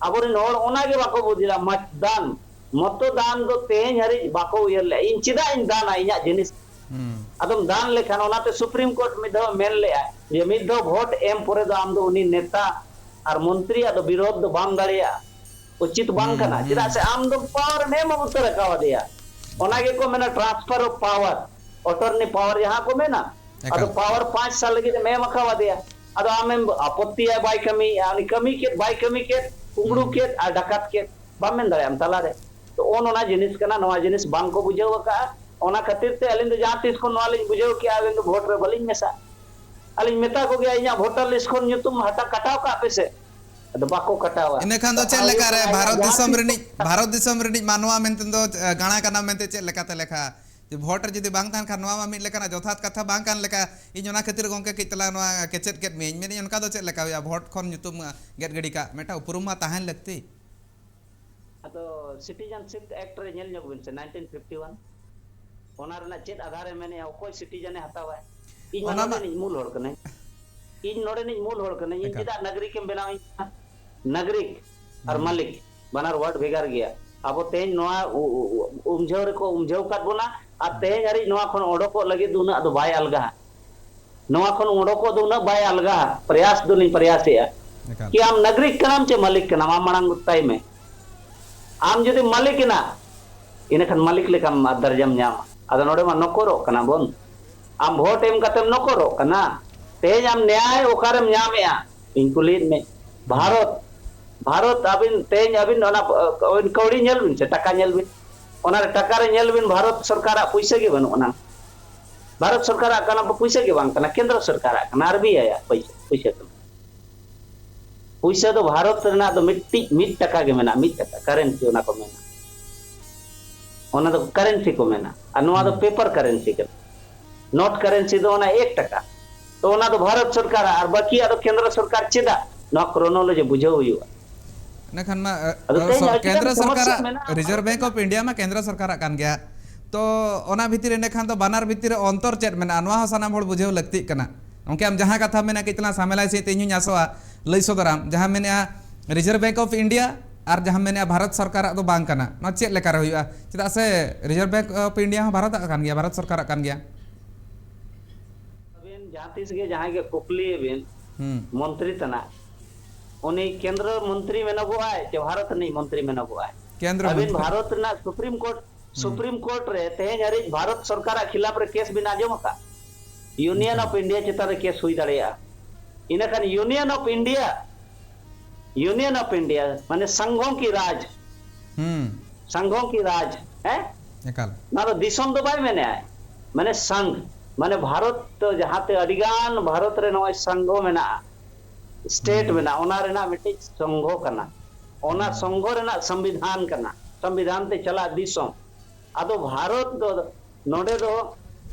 आबोरिन होड़ ओना गे बाको बुझिला मतदान दो तेहेन हरि बाको उयर ले इन चिदा इन दाना इना जिनिस आदम दान लेखान ओनाते सुप्रीम कोर्ट मिद मेन ले जे मिद वोट एम परे दो आम दो उनी नेता और मंत्री आदो विरोध दो बाम दाड़िया उचित बांग कना चिदा से आम दो पावर ने मबुतर कावा दिया ओना गे को मेना transfer of power attorney power जहां को मेना आदो पावर 5 साल लगी मे मखावा दिया आदो आमे आपत्ति है बाय कमी यानी कमी के कुंगड़ू के आ डकात के बाम मेन दाड़े आम तला रे तो ओना जिनिस कना नवा जिनिस बांग को बुझाव का ओना खातिर ते अलिन दो जहां तिस को नवा लिन बुझाव के आलिन दो वोट रे बलिन मेसा अलिन मेता को गया इना वोटर लिस्ट को न्यूतुम हटा कटाव का पे से अदो बाको कटावा इने खान दो चेल लेका रे भारत दिसम रिनी मानवा मेनते दो गाणा कना मेनते चेल लेका ते लेखा जे वोटर जदि बांग थान खान नवा मिट लेका जथात कथा बांग कान लेका इन ओना खातिर गोंके कितला नवा केचेत केत मेन मेन उनका दो चेल लेका या वोट खन न्यूतुम गेट गडी का मेटा उपरुम मा ताहन लगती अतो सिटीजनशिप एक्ट रे नेल ᱧᱚᱜ बिन से 1951 ओना रना चेत आधार मेने ओकोय सिटीजन हतावा इन नोडे नि मूल होड़ कने इन चिदा नागरिक एम बनाव नागरिक और मालिक बनार वर्ड भेगार गया अब तेज नोआ उमझाव रे को उमझाव काट बोना आ तेज हरि नोआ खन ओडको लगे दुना दो बाय अलगा नोआ खन ओडको दुना बाय अलगा प्रयास दुनी प्रयास या कि आम नागरिक कनाम चे मालिक कनाम आम मांग गुत्ताई में आम जदि मालिक ना इने खन मालिक लेकाम दर्जाम ᱧᱟᱢᱟ आदो नोडे मा नकोरो कना बोन आम वोट एम कतेम नकोरो कना तेज आम न्याय ओकारेम ᱧामया इनकुलिन में भारत अबिन तेज अबिन ओना कौड़ी नेल बिन से टाका नेल बिन ओना टाका रे नेल बिन भारत सरकार पैसा के बनु ओना भारत सरकार कना पैसा के बांग कना केंद्र सरकार कना आरबीआई पैसा तो भारत रेना दो मिट टाका के मेना मिट टाका करेंसी ओना को मेना ओना दो करेंसी को मेना आ नोआ दो पेपर करेंसी के नोट करेंसी दो ओना 1 टाका तो ओना दो भारत सरकार और बाकी आदो केंद्र सरकार चिदा नो क्रोनोलॉजी बुझाव हुआ नखन मा केंद्र सरकार रिजर्व बैंक ऑफ इंडिया में केंद्र सरकार कान गया तो ओना भीतर ने खान तो बानार भीतर अंतर चेत मेना नोआ सानाम होड़ बुझाव लगती कना उनके हम जहां कथा मेना कितना सामेलाय से तेन्यु आसोआ लई सदराम जहां मेना रिजर्व बैंक ऑफ इंडिया और जहां मेना भारत सरकार दो बांग कना न चेत लेकार हुआ चिदा से Reserve Bank of India Bharat कान गया भारत सरकार कान गया अबिन जातिस के जहां के कुपली बिन मंत्री तना उनी केंद्र मंत्री में नगो आए जे भारत नहीं मंत्री में नगो आए केंद्र अबिन भारत ना सुप्रीम कोर्ट रे तेज हरि भारत सरकार खिलाफ रे केस बिना आजम का यूनियन ऑफ इंडिया चिता रे केस हुई दाड़िया इना खान यूनियन ऑफ इंडिया माने संघों की राज है एकाल ना तो दिसम दो बाय मैंने आए माने संघ माने भारत तो जहां ते अधिगान भारत रे नय संघो मेना स्टेट मेना ओना रेना मिटे संघो कना ओना संघो रेना संविधान कना संविधान ते चला दिसम आदो भारत दो नोडे दो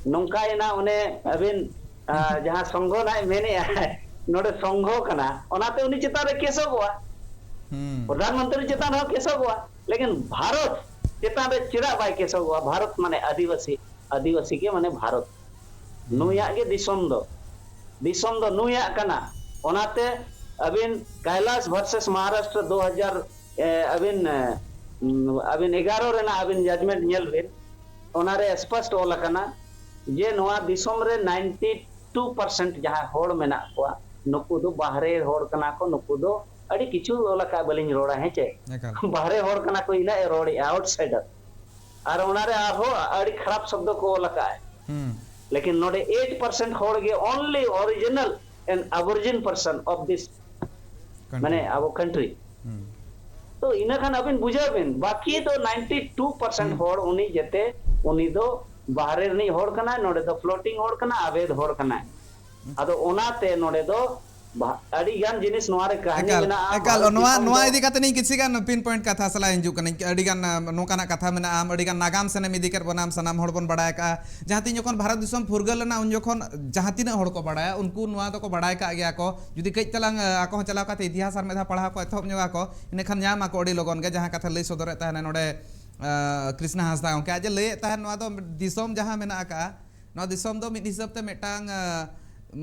नोंकायना ओने अबिन जहां संघो ना मेने नोडे संघो कना ओनाते उनी चिता रे केसो गोवा प्रधानमंत्री चिता न केसो गोवा लेकिन भारत चेतान रे चेदा बाय केसोगवा भारत माने आदिवासी आदिवासी के माने भारत नुया के दिसोम दो नुया कना ओनाते अबिन Kailash versus Maharashtra 2000 अबिन 11 Raina अबिन judgement nail बिन ओनारे स्पष्ट ओला कना जे नोआ दिसोम रे 92% जहां होड़ मेना को नुकु दो बाहरे होड़ कना को नुकु दो अड़ी किछु ओला का बलिन रोड़ा है चे बाहरे होड़ कना को इना रोड़ी आउटसाइडर और ओनारे आहो अड़ी खराब शब्द को ओला का लेकिन नोडे 8% होड़ गे only original and aborigine person of this माने अब कंट्री तो इना खान अबिन बुझाबिन बाकी तो 92% होड़ उनी जेते उनी दो बाहरे नहीं होड़ कना नोडे दो फ्लोटिंग होड़ कना अवैध होड़ कना अदो ओनाते नोडे दो अड़ी गान जिनिस नोआरे कहानी मेना एकाल नोआ इदी काते नहीं किसी गान पिन पॉइंट कथा सला हिजु कने अड़ी गान नोकाना कथा मेना आम अड़ी गान नागाम सने मिदी कर बनाम सनाम होड़ बन बडाय का जहां तीन जखन भारत दिसम फुरगल ना उन जखन जहां तीन होड़ को बडाया उनको नोआ तो को बडाय का गया को जुदी कई तलांग आको चलाव काते इतिहास आर मेधा पढ़ा को एथोप न्योगा को इने खान न्यामा को अड़ी लगन गे जहां कथा लई सदरे ताहने नोडे कृष्णा हांसदा ओके आज लई ताहन नोआ दो दिसम जहां मेना का नोआ दिसम दो मिद हिसाब ते मेटांग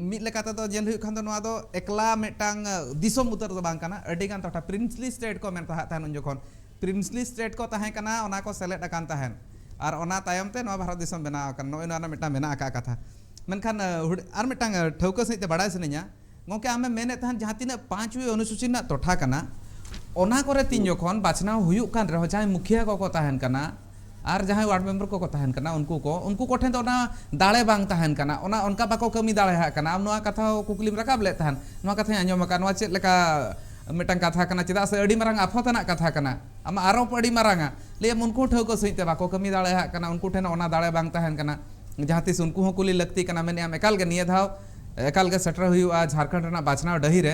मिद लेकाते दो जेल हुई खान दो नोआ दो एकला मेटांग दिसम उतर दो बांग काना अडी गान टोठा प्रिंसली स्टेट को मेनता ताहन उन जखन प्रिंसली स्टेट को ताहे काना ओना को सेलेक्ट अकान ताहन आर ओना तायम ते नोआ भारत दिसम बनाव कान नोय नोना मेटा मेना का कथा मेनखान आर मेटांग ठौका सहित बडाय सनेया गोके आमे मेने ताहन जहां तिना 5वीं अनुसूची ना टोठा काना ओना करे तीन जखन बाछनाव हुयुक कान रहो जाय मुखिया को ताहन काना आर जहां वार्ड मेंबर को ताहन काना उनको को ठेन तो ना दाड़े बांग ताहन काना ओना उनका बाको कमी दाड़े हा काना आम नोआ कथा कुकलिम रकाब ले ताहन नोआ कथा आंजम का नोआ चेद लेका मेटांग कथा काना चेदा से अडी मारंग आफतना कथा काना आम आरोप अडी मारंगा ले उनको ठौको सहित बाको कमी दाड़े हा काना उनको ठेन ओना दाड़े बांग ताहन काना जहां तिस उनको हो कुली लगती काना मेने आम एकाल गे निया धाव एकाल गे सेटर हुयुआ झारखंड रेना बाछनाव डही रे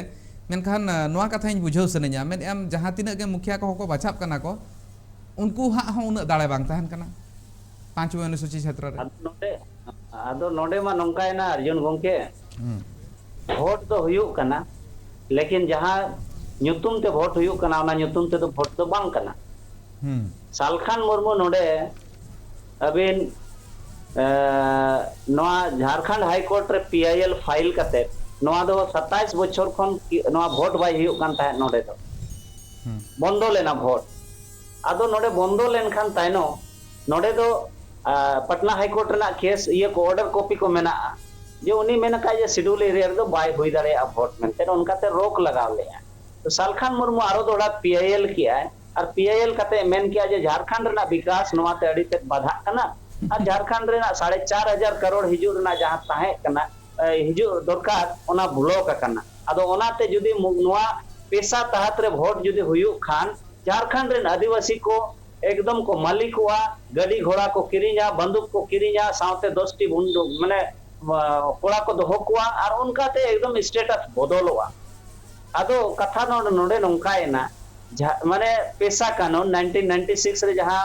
मेनखान नोआ कथा इन बुझाव सनेया मेन आम जहां तिना गे मुखिया को बाछाब काना को उनको हाँ हाँ उन दाड़े बांग ताहन काना 5वीं अनुसूची क्षेत्र रे आदो नोडे मा नोंकाय ना अर्जुन गोंके वोट तो हुयुक काना लेकिन जहां ᱧᱩᱛᱩᱢ ते वोट हुयुक काना ओना ᱧᱩᱛᱩᱢ ते तो वोट तो बांग काना सालखान मुर्मू नोडे अबिन नोआ झारखंड हाई कोर्ट रे पीआईएल फाइल कते नोआ दो 27 बछर खन नोआ वोट बाय हुयुक कान ताहे नोडे दो बंदो लेना वोट आदो नोडे बंदो लेन खान ताइनो नोडे दो पटना हाई कोर्ट रेना केस ये को ऑर्डर कॉपी को मेना जे उनी मेना का जे शेड्यूल एरिया रे दो बाय हुई दाड़े आ वोट मेनते उनकाते रोक लगाव ले तो सालखान मुर्मू आरो दोड़ा पीआईएल किया और पीआईएल कते मेन किया जे झारखंड रेना विकास नोआते अड़ी ते बाधा कना और झारखंड रेना 4.5 करोड़ हिजु रेना जहां ताहे कना हिजु दरकार ओना ब्लॉक कना आदो ओनाते जुदी नोआ पैसा तहत रे वोट जुदी हुयुक खान झारखंड रेन आदिवासी को एकदम को मालिक हुआ गाड़ी घोड़ा को किरिया बंदूक को किरिया साउते 10टी बंदूक माने कोड़ा को दोहो कुआ और उनका ते एकदम स्टेटस बदलवा आदो कथा नोडे नोंकायना माने पेशा कानून 1996 रे जहां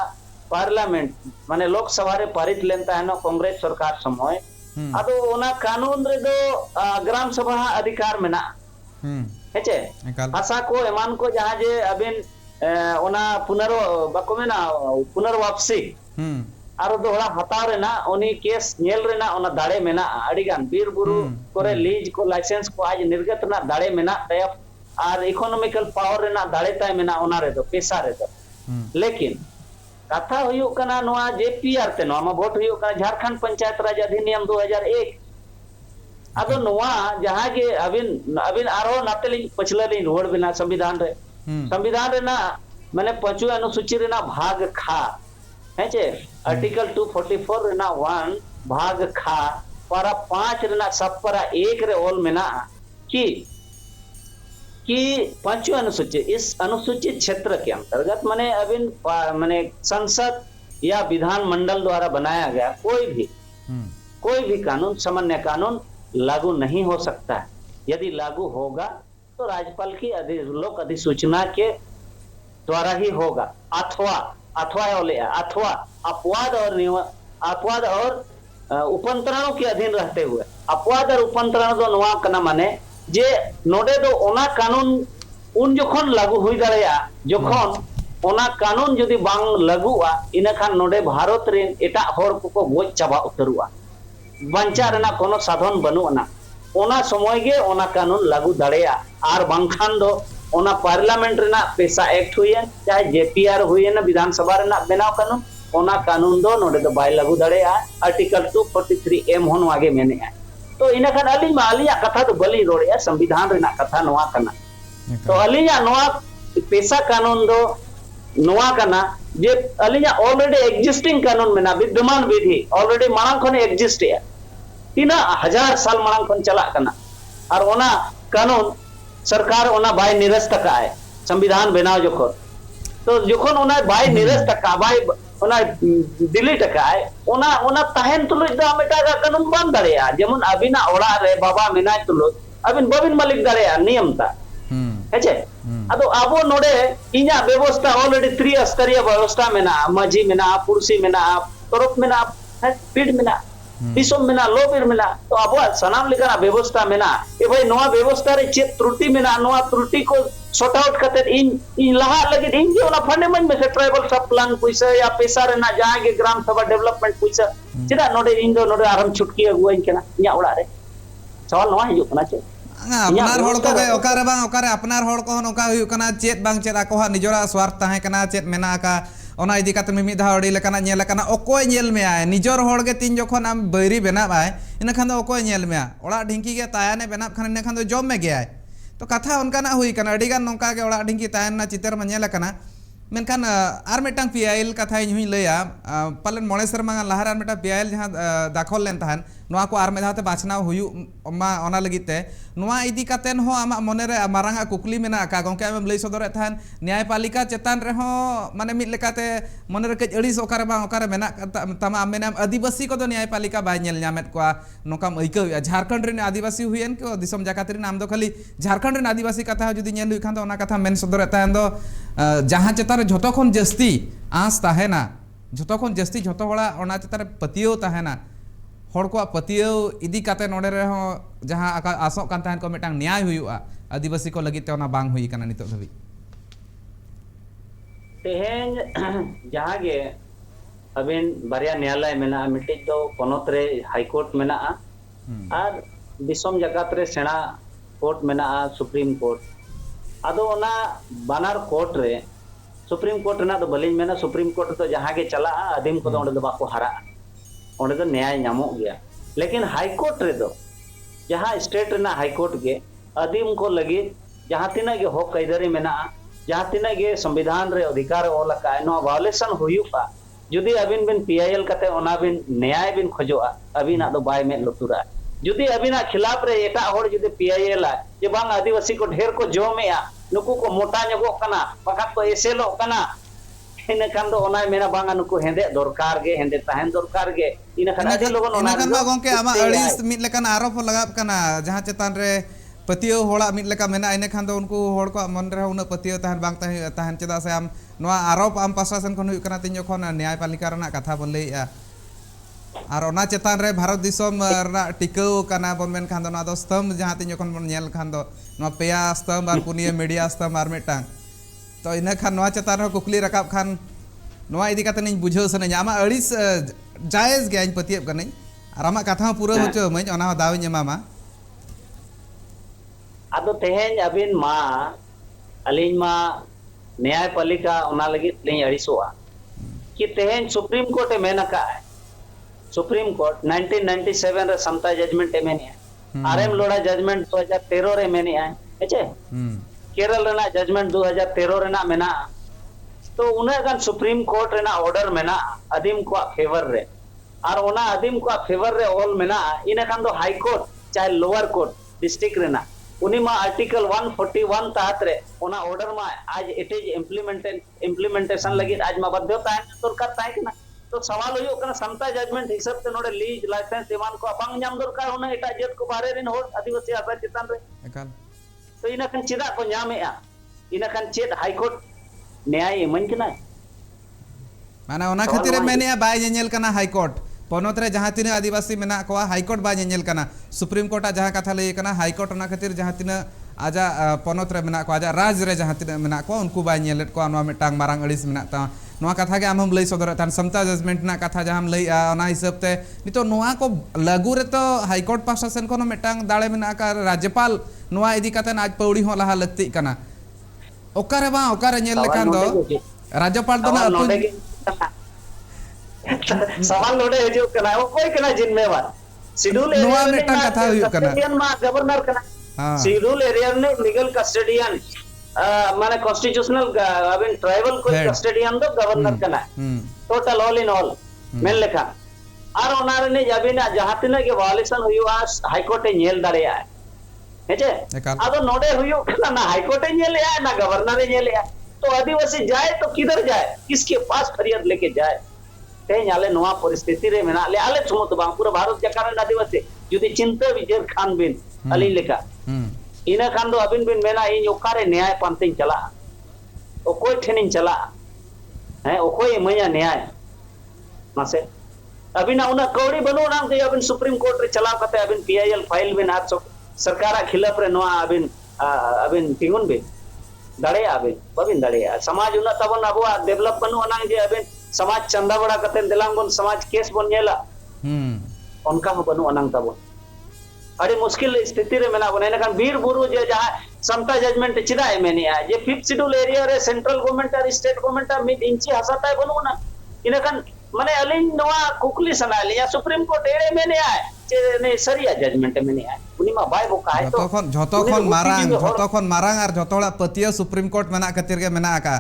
पार्लियामेंट माने लोकसभा रे पारित लेन ताहनो कांग्रेस सरकार समय आदो ओना कानून रे दो ग्राम सभा अधिकार मेना हेचे भाषा को एमान को जहां जे अबिन ओना बाको मेना पुनर्वापसी आरो दोहरा हताव रेना उनी केस नेल रेना ओना दाड़े मेना अडिगान बीर बुरु करे लीज को लाइसेंस को आज निर्गत ना दाड़े मेना तय और इकोनॉमिकल पावर रेना दाड़े ताय मेना ओना रे दो पैसा रे दो लेकिन कथा हुयुक कना नोआ जेपीआर ते नोआ मा वोट हुयुक कना झारखंड पंचायत राज अधिनियम 2001 आदो नोआ जहां के अबिन आरो नातेली पछलली रोड बिना संविधान रे ना माने 5वीं अनुसूची रे ना भाग खा हेचे आर्टिकल 244 रे ना 1 भाग खा पारा 5 रे ना सब पारा 1 रे ओल में ना कि 5वीं अनुसूची इस अनुसूचित क्षेत्र के अंतर्गत माने अबिन माने संसद या विधान मंडल द्वारा बनाया गया कोई भी कानून सामान्य कानून लागू नहीं हो सकता है। यदि लागू होगा तो राज्यपाल की लोक अधिसूचना के द्वारा ही होगा अथवा अपवाद और उपंतरणों के अधीन रहते हुए अपवाद और उपंतरण दो नोआ कना माने जे नोडे दो ओना कानून उन जोखन लागू हुई दाड़ेया जोखन ओना कानून जुदी बांग लगुआ इना खान नोडे भारत रेन एटा होर को गोज चाबा उतरुआ बंचा रेना कोनो साधन बनुना ओना समय गे ओना कानून लागू दाड़ेया आर बांखान दो ओना पार्लियामेंट रेना पेशा एक्ट हुयन चाहे जेपीआर हुयन विधानसभा रेना बनाव कानून ओना कानून दो नोडे दो बाय लागू दाड़ेया आर्टिकल 243 एम होन आगे मेने तो इना खान अली मा अलिया कथा तो बली रोड़ेया संविधान रेना कथा नोआ कना तो अलिया नोआ पेशा कानून दो नोआ कना जे अलिया ऑलरेडी एग्जिस्टिंग कानून मेना विद्यमान विधि ऑलरेडी मांग खन एग्जिस्ट है तीना हजार साल मांग खन चला कना और ओना कानून सरकार ओना बाय निरस्त का है संविधान बनाव जोखन तो जोखन ओना बाय निरस्त का बाय ओना डिलीट का है ओना ओना ताहेन तुलुज दा मेटा कानून बन दाड़ेया जेमन अबिना ओड़ा रे बाबा मेनाय तुलुज अबिन बबिन मालिक दाड़ेया नियम ता हेचे अदो आबो नोडे इना व्यवस्था ऑलरेडी त्रिस्तरीय व्यवस्था मेना माजी मेना पुरसी मेना तरफ मेना पीठ मेना दिसम मेना लोबिर मेना तो आबो सनाम लेका व्यवस्था मेना ए भाई नोआ व्यवस्था रे चे त्रुटि मेना नोआ त्रुटि को सॉर्ट आउट करते इन लहा लगे इन जे ओना फंडे मन में से ट्राइबल सब प्लान पैसा या पैसा रे ना जहां के ग्राम सभा डेवलपमेंट पैसा चिदा नोडे इन दो नोडे आराम छुटकी अगुइन केना इया ओड़ा रे सवाल नोआ हिजु कना चे अपनार होड़ को ओकारे बांग ओकारे अपनार होड़ को नोका हुई कना चेत बांग चेत आको निजोरा स्वार्थ ताहे कना चेत मेना का ओना इदी काते मिमि धा अड़ी लेकाना नेल कना ओकोय नेल मे आय निजोर होड़ के तीन जखन आम बैरी बेना बाय इन खान दो ओकोय नेल मे ओड़ा ढिंकी के तायाने बेना खान इन खान दो जॉब में गया तो कथा उनका ना हुई कना अड़ी गान नोका के ओड़ा ढिंकी तायन ना चितर में नेल कना मेनखान आर मेटांग पीआईएल कथा इन हुई लया पालन मोणे सरमा लहार आर मेटा पीआईएल जहां दाखल लेन तहन नोआ को आर मेधाते बाछनाव हुयु मा ओना लगिते नोआ इदी कातेन हो आमा मने रे मारांगा कुकली मेना का गोंके आमेम लई सदरे थान न्यायपालिका चेतान रे हो माने मिद लेकाते मने रे कज अड़ीस ओकारे बा ओकारे मेना तमा मेना आदिवासी को दो न्यायपालिका बाय नेल न्यामेत को नोकाम अइकौ झारखंड रे आदिवासी हुयन को दिसम जाकात रे नाम दो खाली झारखंड रे आदिवासी कथा जुदी नेल हुई खान दो ओना कथा मेन सदरे थान दो जहां चेतान झोतो खन जस्ती आस ताहेना झोतो खन जस्ती झोतो होड़ा ओना चेतान पतियो ताहेना होड़ को पतियो इदी काते नोडे रे हो जहां आसोक कान ताहन को मेटांग न्याय हुयुआ आदिवासी को लगित ओना बांग हुई कना नितो धबी तेहेन जहां गे अबिन बारिया न्यायालय मेना मिटिज दो पोनोत रे हाई कोर्ट मेना और दिसम जगत रे सेना कोर्ट मेना सुप्रीम कोर्ट आदो ओना बानार कोर्ट रे सुप्रीम कोर्ट ना दो बलिन मेना सुप्रीम कोर्ट तो जहां गे चला आदिम को ओंडे दो बाको हरा ओंडे दो न्याय नामोग गया लेकिन हाई कोर्ट रे दो जहां स्टेट रेना हाई कोर्ट गे आदिम को लगी जहां तिना गे हक कायदारी मेना जहां तिना गे संविधान रे अधिकार ओला का नो वायलेशन हुयुका जुदी अबिन बिन पीआईएल कते ओना बिन न्याय बिन खोजोआ अबिना दो बाय में लुतुरा जुदी अबिना खिलाफ रे एटा होड़ जुदी पीआईएल जे बांग आदिवासी को ढेर को जोमेया नुकु को मोटा जगो कना बखत को एसेलो कना इन खान दो ओना मेना बांगा नुकु हेंदे दरकार गे हेंदे ताहेन दरकार गे इन खान आदि लोगन ओना खान बा गोंके आमा अड़ीस मिद लेकान आरोप लगाब कना जहां चेतान रे पतियो होड़ा मिद लेका मेना इन खान दो उनको होड़ को मन रे उना पतियो ताहेन बांग ताहेन चेदा से आम नोआ आरोप आम प्रशासन खन हुई कना तीन जखन न्यायपालिका रना कथा बन लईआ और ओना चेतान रे भारत दिसम रा टिकाऊ कना बन मेन खान दो ना दो स्तंभ जहां तीन जखन बन नेल खान दो नोआ पेया स्तंभ और पुनिया मीडिया स्तंभ और मेटांग तो इन खान नोआ चेतान रे कुकली रकाब खान नोआ इदी काते नहीं बुझाव सने आमा अड़ीस जायज गे इन पतियब कने और आमा कथा पूरा होचो मई ओना दाव एमामा आदो तेहेन अबिन मा अलिन मा न्यायपालिका ओना लगी नहीं अड़ीसोआ कि तेहेन सुप्रीम कोर्ट मेना का है सुप्रीम कोर्ट 1997 रे समता जजमेंट मेनी आरएम लोड़ा जजमेंट 2013 रे मेनी है हेचे केरल रेना जजमेंट 2013 रेना मेना तो उन्हें अगर सुप्रीम कोर्ट रेना ऑर्डर मेना आदिम को फेवर रे और ओना आदिम को फेवर रे ऑल मेना इने खान दो हाई कोर्ट चाहे लोअर कोर्ट डिस्ट्रिक्ट रेना उनी मा आर्टिकल 141 तहत रे ओना ऑर्डर मा आज इट इज इम्प्लीमेंटेशन लगी आज मा बाध्यता है दरकार ताई कना तो सवाल हुयो कना समता जजमेंट हिसाब से नोडे लीज लाइसेंस एमान को बांग नाम दरकार होना एटा जेत को बारे रिन हो आदिवासी आसा चितान रे एकाल तो इना खान चिदा को न्यामेआ इना खान चेत हाई कोर्ट न्याय मन कना माने ओना खातिर मेनिया बाय नेल कना हाई कोर्ट पनोत रे जहां तिना आदिवासी मेना को हाई कोर्ट बाय नेल कना सुप्रीम कोर्ट जहां कथा लई कना हाई कोर्ट ओना खातिर जहां तिना आजा पनत रे मेना को आजा राज रे जहां तिना मेना को उनको बाय नेलेट को नवा मिटांग मारांग अड़िस मेना ता नवा कथा के आम लई सदर तान समता जजमेंट ना कथा जहां लई ओना हिसाब ते नितो नवा को लागू रे तो हाई कोर्ट पासा सेन को मिटांग दाड़े मेना का राज्यपाल नवा इदी कतन आज पौड़ी हो लहा लगती कना ओकारे बा ओकारे नेल लेखान दो राज्यपाल दो ना सवाल नोडे हजू कना ओकोय कना जिम्मेवार शेड्यूल नवा मिटांग कथा हुयु कना मा गवर्नर कना शेड्यूल एरिया ने लीगल कस्टडियन माने कॉन्स्टिट्यूशनल अबिन ट्राइबल कोई कस्टडियन दो गवर्नर कना total all in all main लेखा आर ओनारे ने जाबिना जहां तिना के वायलेशन हुआ हाई कोर्ट ए नेल दाड़ेया हेजे आदो नोडे हुयु कना ना हाई कोर्ट ए नेलया ना गवर्नर ए नेलया तो आदिवासी जाए तो किधर जाए किसके पास फरियाद लेके जाए तेज आले नोआ परिस्थिति रे मेना ले आले सुमत बांग पूरा भारत जकारण आदिवासी जुदी चिंता विजय खान बिन अली लेका इना खान दो अबिन बिन मेना इन ओकारे न्याय पांतिन चला ओकोय ठेनिन चला है ओकोय मया न्याय मासे अबिना उना कौड़ी बनो नाम के अबिन सुप्रीम कोर्ट रे चला कते अबिन पीआईएल फाइल बिन आज सरकार खिलाफ रे नोआ अबिन तिंगुन बिन दाड़े अबिन बबिन दाड़े समाज उना तबन अबो डेवलप बनो नाम जे अबिन समाज चंदा बड़ा कते दिलांगन समाज केस बन नेला उनका हो बनो अनंग तबन अड़ी मुश्किल स्थिति रे मेना बने नखान बीर बुरु जे जहां समता जजमेंट चिदाय मेनी आ जे फिफ्थ शेड्यूल एरिया रे सेंट्रल गवर्नमेंट और स्टेट गवर्नमेंट मिड इंची हसाताय बनु ना इनखान माने अलिन नवा कुकली सनाली या सुप्रीम कोर्ट एड़े मेने आए जे ने सरिया जजमेंट मेने आए उनी मा बाय बोका है तो जतो खन मारांग और जतोड़ा पतिया सुप्रीम कोर्ट मेना खातिर के मेना का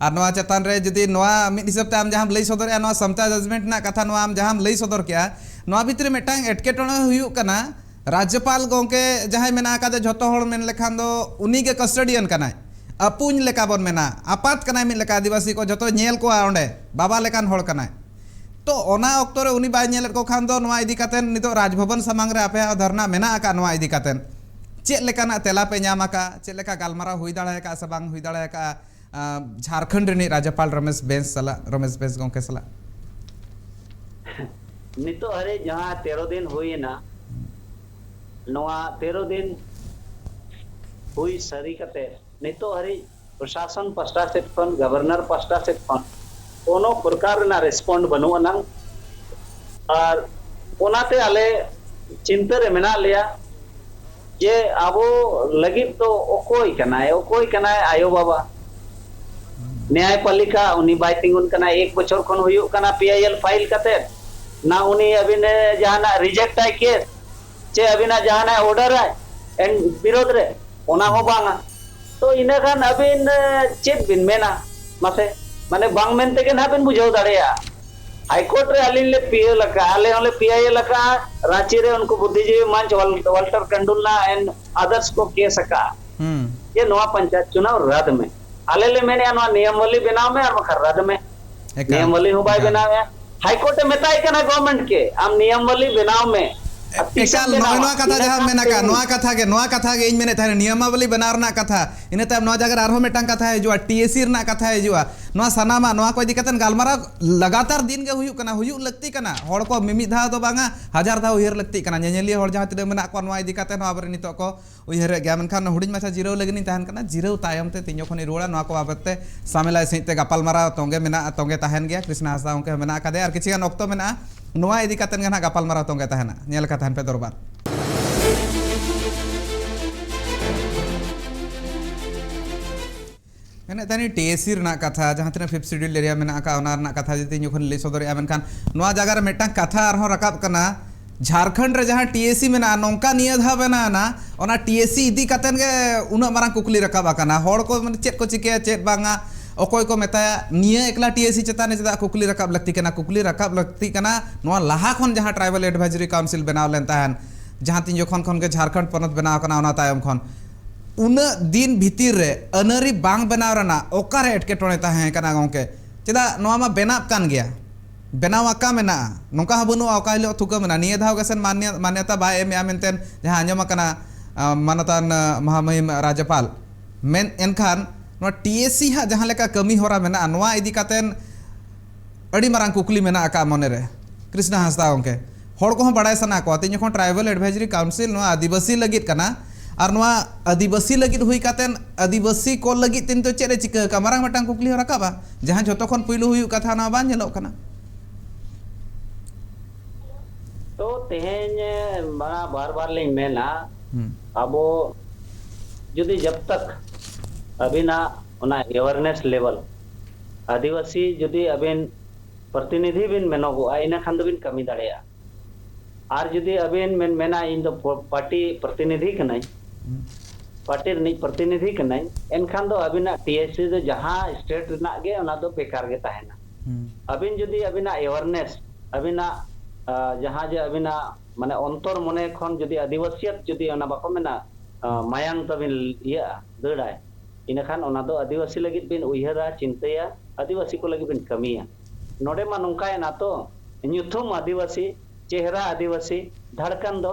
और नवा चेतन रे जदी नवा मिड हिसाब ते आम जहां लई सदर नवा समता जजमेंट ना कथा नवा आम जहां लई सदर किया नवा भितर मेटांग एटकेटोना हुयु कना राज्यपाल गोंके जहां मेना का झोतो हड़ मेन लेखान दो उनी के कस्टडियन कनाय अपुन लेका बन मेना आपात कनाय मिल लेका आदिवासी को झोतो नेल को ओंडे बाबा लेकान हड़ कनाय तो ओना ऑक्टो रे उनी बाय नेल को खान दो नवा इदी कातेन नितो राजभवन सामांग रे आपे धरना मेना का नवा इदी कातेन चेक लेकाना तेला पे न्यामा का चेक लेका गालमारा हुई दाड़े का से बांग हुई दाड़े का झारखंड रे राज्यपाल रमेश बेंस गोंके सला नितो हरे जहां 13 दिन हुई ना नवा 13 दिन हुई सरी कते नितो हरी प्रशासन पस्टा से फन गवर्नर पस्टा से फन कोनो प्रकार ना रिस्पोंड बनु अनंग और ओनाते आले चिंता रे मेना लिया जे आबो लगी तो ओकोई कनाय आयो बाबा न्यायपालिका उनी बाइटिंग कना 1 बछर खन हुयु कना पीआईएल फाइल कते ना उनी अबिन जहाना रिजेक्ट आय केस चे अबिना जहाना ऑर्डर है एंड विरोध रे ओना हो बांगा तो इना खान अबिन चेक बिन मेना मासे माने बांग मेनते के ना बिन बुझाव दाड़ेया हाई कोर्ट रे अलिन ले पीए लका आले होले पीआई लका रांची रे उनको बुद्धिजीवी मंच वाल्टर कंडुलना एंड अदर्स को केस का ये नवा पंचायत चुनाव रद्द में आले ले मैंने नवा नियमावली बनाव में और मखर रद्द में नियमावली हो बाय बनाव है हाई कोर्ट में ताई कना गवर्नमेंट के हम नियमावली बनाव में एकाल नवा कथा जहां मेना का नवा कथा के इन मेने थाने नियमावली बनारना कथा इने ताम नवा जगह आरो मेटांग कथा है जो टीएसी रना कथा है जो नवा सनामा नवा को इदी कतन गालमारा लगातार दिन के हुयु कना हुयु लगती कना हड़ को मिमि धा दो बांगा हजार धा उहर लगती कना नेनेलिया हड़ जहां तिना मेना को नवा इदी कतन नवा बरे नितो को उहर गया मनखान हुडिन माछा जिरो लगनी तहन कना जिरो तायम ते तिन जखन रुड़ा नवा को बाबते सामेला सहित गापालमारा तोंगे तहन गया कृष्ण हासदा उनके मेना कदे और किछि गान ऑक्तो मेना नवा इदी कतन गना गापालमारा तोंगे तहना नेल का तहन पे दरबार मैंने तानी टीएसी रना कथा जहां तना 5th शेड्यूल एरिया मेना का ओना रना कथा जति जखन ले सदर मेनखान नवा जगह रे मेटा कथा आरो रकाब कना झारखंड रे जहां टीएसी मेना नोंका निया धा बना ना ओना टीएसी इदी कतन के उना मारा कुकली रकाब कना हड़ को माने चेक को चिके चेक बांगा ओकोय को मेताया निया एकला टीएसी चेताने चदा कुकली रकाब लगती कना नवा लाहा खन जहां ट्राइबल एडवाइजरी काउंसिल बनाव लेन ताहन जहां तीन जखन खन के झारखंड पनत बनाव कना ओना तायम खन उना दिन भीतिर रे अनरी बांग बनाव रना ओकारे एटकेटोणे ताहे कना गोंके चदा नवा मा बेनाप कान गया बेनाव आका मेना नोंका हबनु आका हिलो थुका मेना निया धाव गसन मान्यता बाय एम यामेनतेन जहां अंजम कना मानतान महामहिम राज्यपाल मेन एनखान नवा टीएसी हा जहां लेका कमी होरा मेना नवा इदी कातेन अड़ी मारांग कुकली मेना आका मने रे कृष्ण हासदा गोंके हड़ को बड़ाय सना को तीन जखन ट्राइबल एडवाइजरी काउंसिल नवा आदिवासी लगित कना और नवा आदिवासी लगित हुई कातेन आदिवासी को लगित तीन तो चेरे चिका का मारांग मटांग कुकली हो रकाबा जहां जोतो खन पुइलु हुई कथा ना बान जेलोक कना तो तेहेन बड़ा बार बार लिंग मेना अब जुदी जब तक अबिना उना अवेयरनेस लेवल आदिवासी जुदी अबिन प्रतिनिधि बिन मेनोगो इना खान दो बिन कमी दाड़ेया और जुदी अबिन मेना इन दो पार्टी प्रतिनिधि कनाई पार्टी नहीं प्रतिनिधि कनाई एनखान दो अबिना टीएससी दो जहां स्टेट रिना गे उना दो बेकार गे ताहेना अबिन जुदी अबिना अवेयरनेस अबिना जहां जे अबिना माने अंतर मने खन जुदी आदिवासियत जुदी उना बाको मेना मायांग तबिन इया दड़ाय इनखान उना दो आदिवासी लगित बिन उयहरा चिंतया आदिवासी को लगित बिन कमिया नोडे मा नोंकाय ना तो न्यूथुम आदिवासी चेहरा आदिवासी धड़कन दो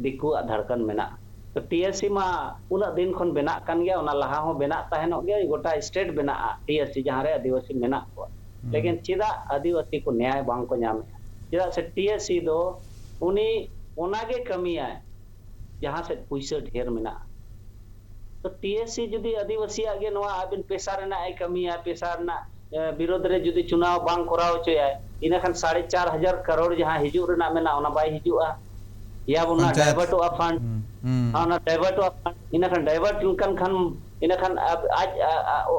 दिकु धड़कन मेना तो टीएससी मा उना दिन खन बेना कान गया उना लहा हो बेना ताहेनो गया गोटा स्टेट बेना टीएससी जहां रे आदिवासी मेना को लेकिन चिदा आदिवासी को न्याय बांग को नामे चिदा से टीएससी दो उनी ओनागे कमिया जहां से पैसा ढेर मेना तो टीएससी जुदी आदिवासी आगे नवा आबिन पैसा रेना आई कमिया पैसा ना विरोध रे जुदी चुनाव बांग कराव चोया इना खान 4,500 करोड़ जहां हिजु रेना मेना ओना बाय हिजुआ या बुना डाइवर्ट ऑफ फंड ओना डाइवर्ट ऑफ फंड इना खान डाइवर्ट खान इना खान आज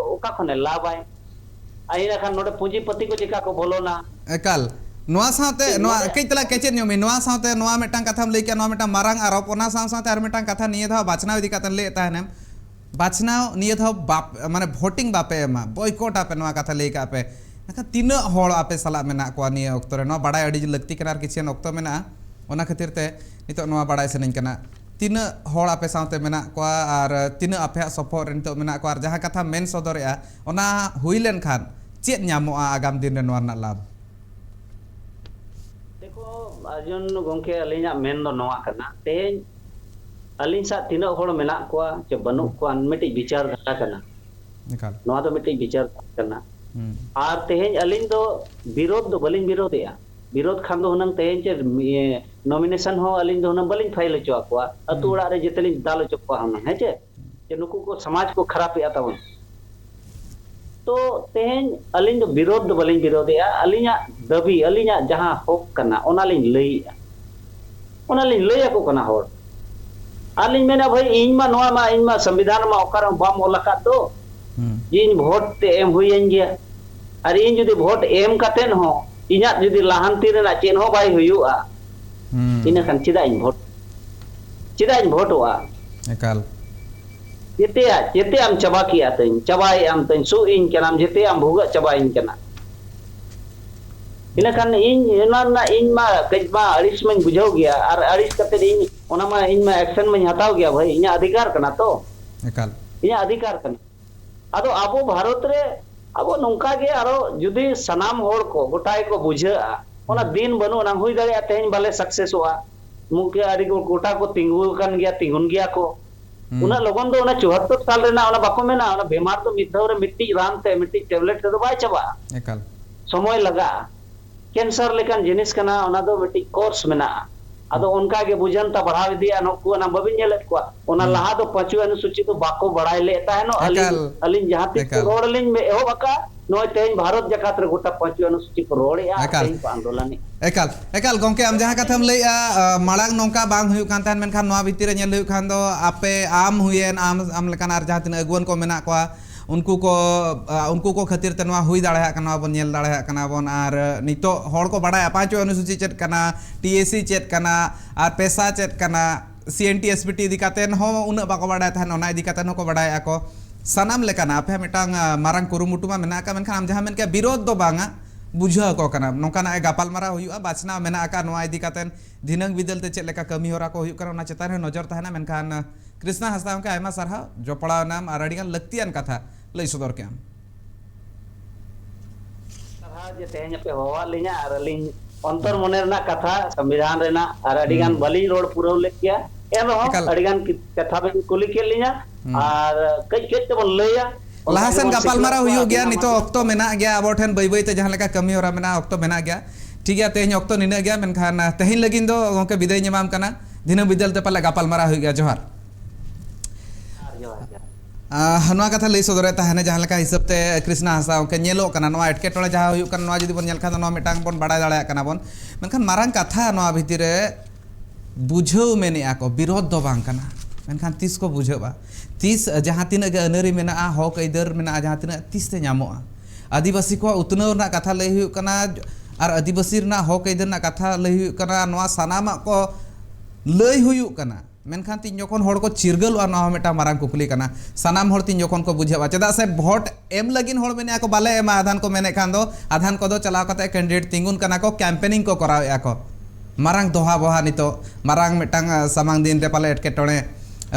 ओका खने लाभ आय इना खान नोडे पूंजीपति को चिका को बोलोना एकाल नोआ साथे नोआ कई तला केचेन न्योमी नोआ साथे नोआ मेटांग कथाम लेके नोआ मेटांग मारांग आरोप ओना साथे आर मेटांग कथा निये धा बाचनाव इदी कातन ले ताहनेम बाचनाव निये धा बाप माने वोटिंग बापे एमा बॉयकॉट आपे नोआ कथा लेके आपे नका तीन होड़ आपे सला मेना को निये ऑक्तो रे नोआ बडाय अडी लगती कनार किछेन ऑक्तो मेना ओना खातिर ते नितो नोआ बडाय सेनिन कना तीन होड़ आपे साथे मेना को आर तीन आपे सपोर्ट नितो मेना को आर जहां कथा मेन सदरेया ओना हुइलेन खान चेत न्यामोआ आगाम दिन रे नोआ ना लाभ अर्जुन गोंके अलिना मेन दो नोआ करना तेज अलिन सा तीन होड़ मेना को चे बनु को मिट्टी विचार धारा करना नोआ तो मिट्टी विचार करना और तेज अलिन दो विरोध दो बलिन विरोधया विरोध खान दो हुनंग तेज चे नॉमिनेशन हो अलिन दो हुनंग बलिन फाइल चो को अतु उड़ा रे जेतलिन दाल चो को हुनंग है चे नुकु को समाज को खराब या तावन तो तेहें अलिन विरोध दो बलिन विरोधया अलिना दबी अलिना जहां होक कना ओनालिन लई को कना होर अलिन मेना भाई इनमा नोआ मा इनमा संविधान मा ओकर बाम ओलका तो इन वोट ते एम हुयन गया अरे इन जुदी वोट एम कातेन हो इना जुदी लाहांती रेना चेन हो बाय हुयुआ इना खान चिदा इन वोटवा एकाल जेते आम चबा किया तइन चबाई आम तइन सु इन केनाम जेते आम भुगा चबा इन केना इना खान इन ना इन मा कजमा अड़िस में बुझाव गया और अड़िस कते इन ओना मा इन मा एक्शन में हटाव गया भाई इना अधिकार कना तो एकाल इना अधिकार कना आदो आबो भारत रे आबो नोंका गे आरो जुदी सनाम होड़ को गोटाय को बुझा ओना दिन बनु ना हुई दाड़े तेन बाले सक्सेस होआ मुके आरी को गोटा को तिंगुन गया को उना लोगन दो उना 74 साल रेना उना बाको मेना उना बीमार तो मिद धरे मिट्टी रान ते मिट्टी टैबलेट ते तो बाय चबा एकाल समय लगा कैंसर लेकन जिनिस कना उना दो मिट्टी कोर्स मेना आदो उनका के बुझन ता बढ़ाव दिया नको ना बबिन नेलेत को उना लहा दो पांचवी अनुसूची तो बाको बढ़ाई लेता है नो अलिन जहां तक रोड लिन में एहो बका नो तेज भारत जकात रे गोटा पांचवी अनुसूची को रोड़या आंदोलन एकाल गोंके आम जहां कथाम लैया माळांग नोंका बांग हुयु कान तान मेनखान नोआ भितिर नेल हुयु खान दो आपे आम हुयेन आम लेकान आर जहां तिना अगुवन को मेना को उनको को खातिर ते नोआ हुई दाड़े कना बन नेल दाड़े कना बन आर नितो होड़ को बडाय पांचवी अनुसूची चेत कना टीएससी चेत कना आर पेशा चेत कना सीएनटी एसपीटी दिकातेन हो उन बाको बडाय थान ओना दिकातेन हो को बडाय ako sanam lekana ape metang marang kurumutu ma mena ka menkan am jaha men ka birod do banga बुझा को कना नोकाना गापाल मारा हुआ बाचना मेना का नोआ इदी कातेन दिनंग बिदल ते चेक लेका कमी होरा को हुयु करा ना चेतान नजर तहना मेनखान कृष्णा हस्ता के आयमा सारहा जोपड़ा नाम आर अडिगान लक्तियान कथा लई सदर के आम सारहा जे तेहन पे होवा लिना आर लिन अंतर मने रना कथा संविधान रेना आर अडिगान बली रोड पुरो लेकिया एम हो अडिगान कथा बे कुली के लिना आर कई के ते बन लैया लहासन गापाल मारा हुयु गया नितो ऑक्टो मेना गया अब ठेन बई बई ते जहां लेका कमी होरा मेना ऑक्टो मेना गया ठीक गया तेहन ऑक्टो निना गया मेनखान तेहन लगिन दो गोंके विदाय निमाम कना दिनो बिदल ते पले गापाल मारा हुई गया जोहार। नवा कथा लई सदरे तहने जहां लेका हिसाब ते कृष्णा हासा के नेलो कना नवा एटकेटोले जहां हुयु कना नवा जदि बोन नेल खान नवा मिटांग बोन बाडा दाड़ा कना बोन मेनखान मारांग कथा नवा भितिरे बुझाव मेने आको विरोध दो बांग कना मेनखान तीस को बुझावा तीस जहां तिना गे अनरी मेना हक अइदार मेना जहां तिना तीस ते ᱧᱟᱢᱚᱜᱼᱟ आदिवासी को उतनाव ना कथा लई हुयु कना और आदिवासी ना हक अइदार ना कथा लई हुयु कना नवा सानामा को लई हुयु कना मेनखान तीन जखन हड़ को चिरगलवा ना मेटा मारांग कुकली कना सानाम हड़ तीन जखन को बुझावा चेदा से भोट एम लगिन हड़ मेने को बाले एमा आधान को मेने खान दो आधान को दो चलाव कते कैंडिडेट तिंगुन कना को कैंपेनिंग को कराव को मारांग दोहा बहा नितो मारांग मेटांग सामांग दिन रे पाले एटकेटोणे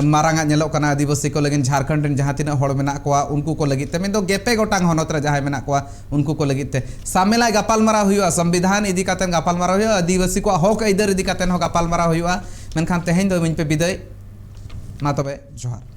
मारांग नेलो कना आदिवासी को लगिन झारखंड रेन जहां तिना हड़ मेना कोआ उनको को लगिते मेन दो गेपे गोटांग हनत रे जहां मेना कोआ उनको को लगिते सामेला गपालमारा हुआ संविधान इदी कातेन गपालमारा हुआ आदिवासी को हक अइदार इदी कातेन हो गपालमारा हुआ मेनखान तेहेन दो मिन पे विदाय मा तबे जोहार।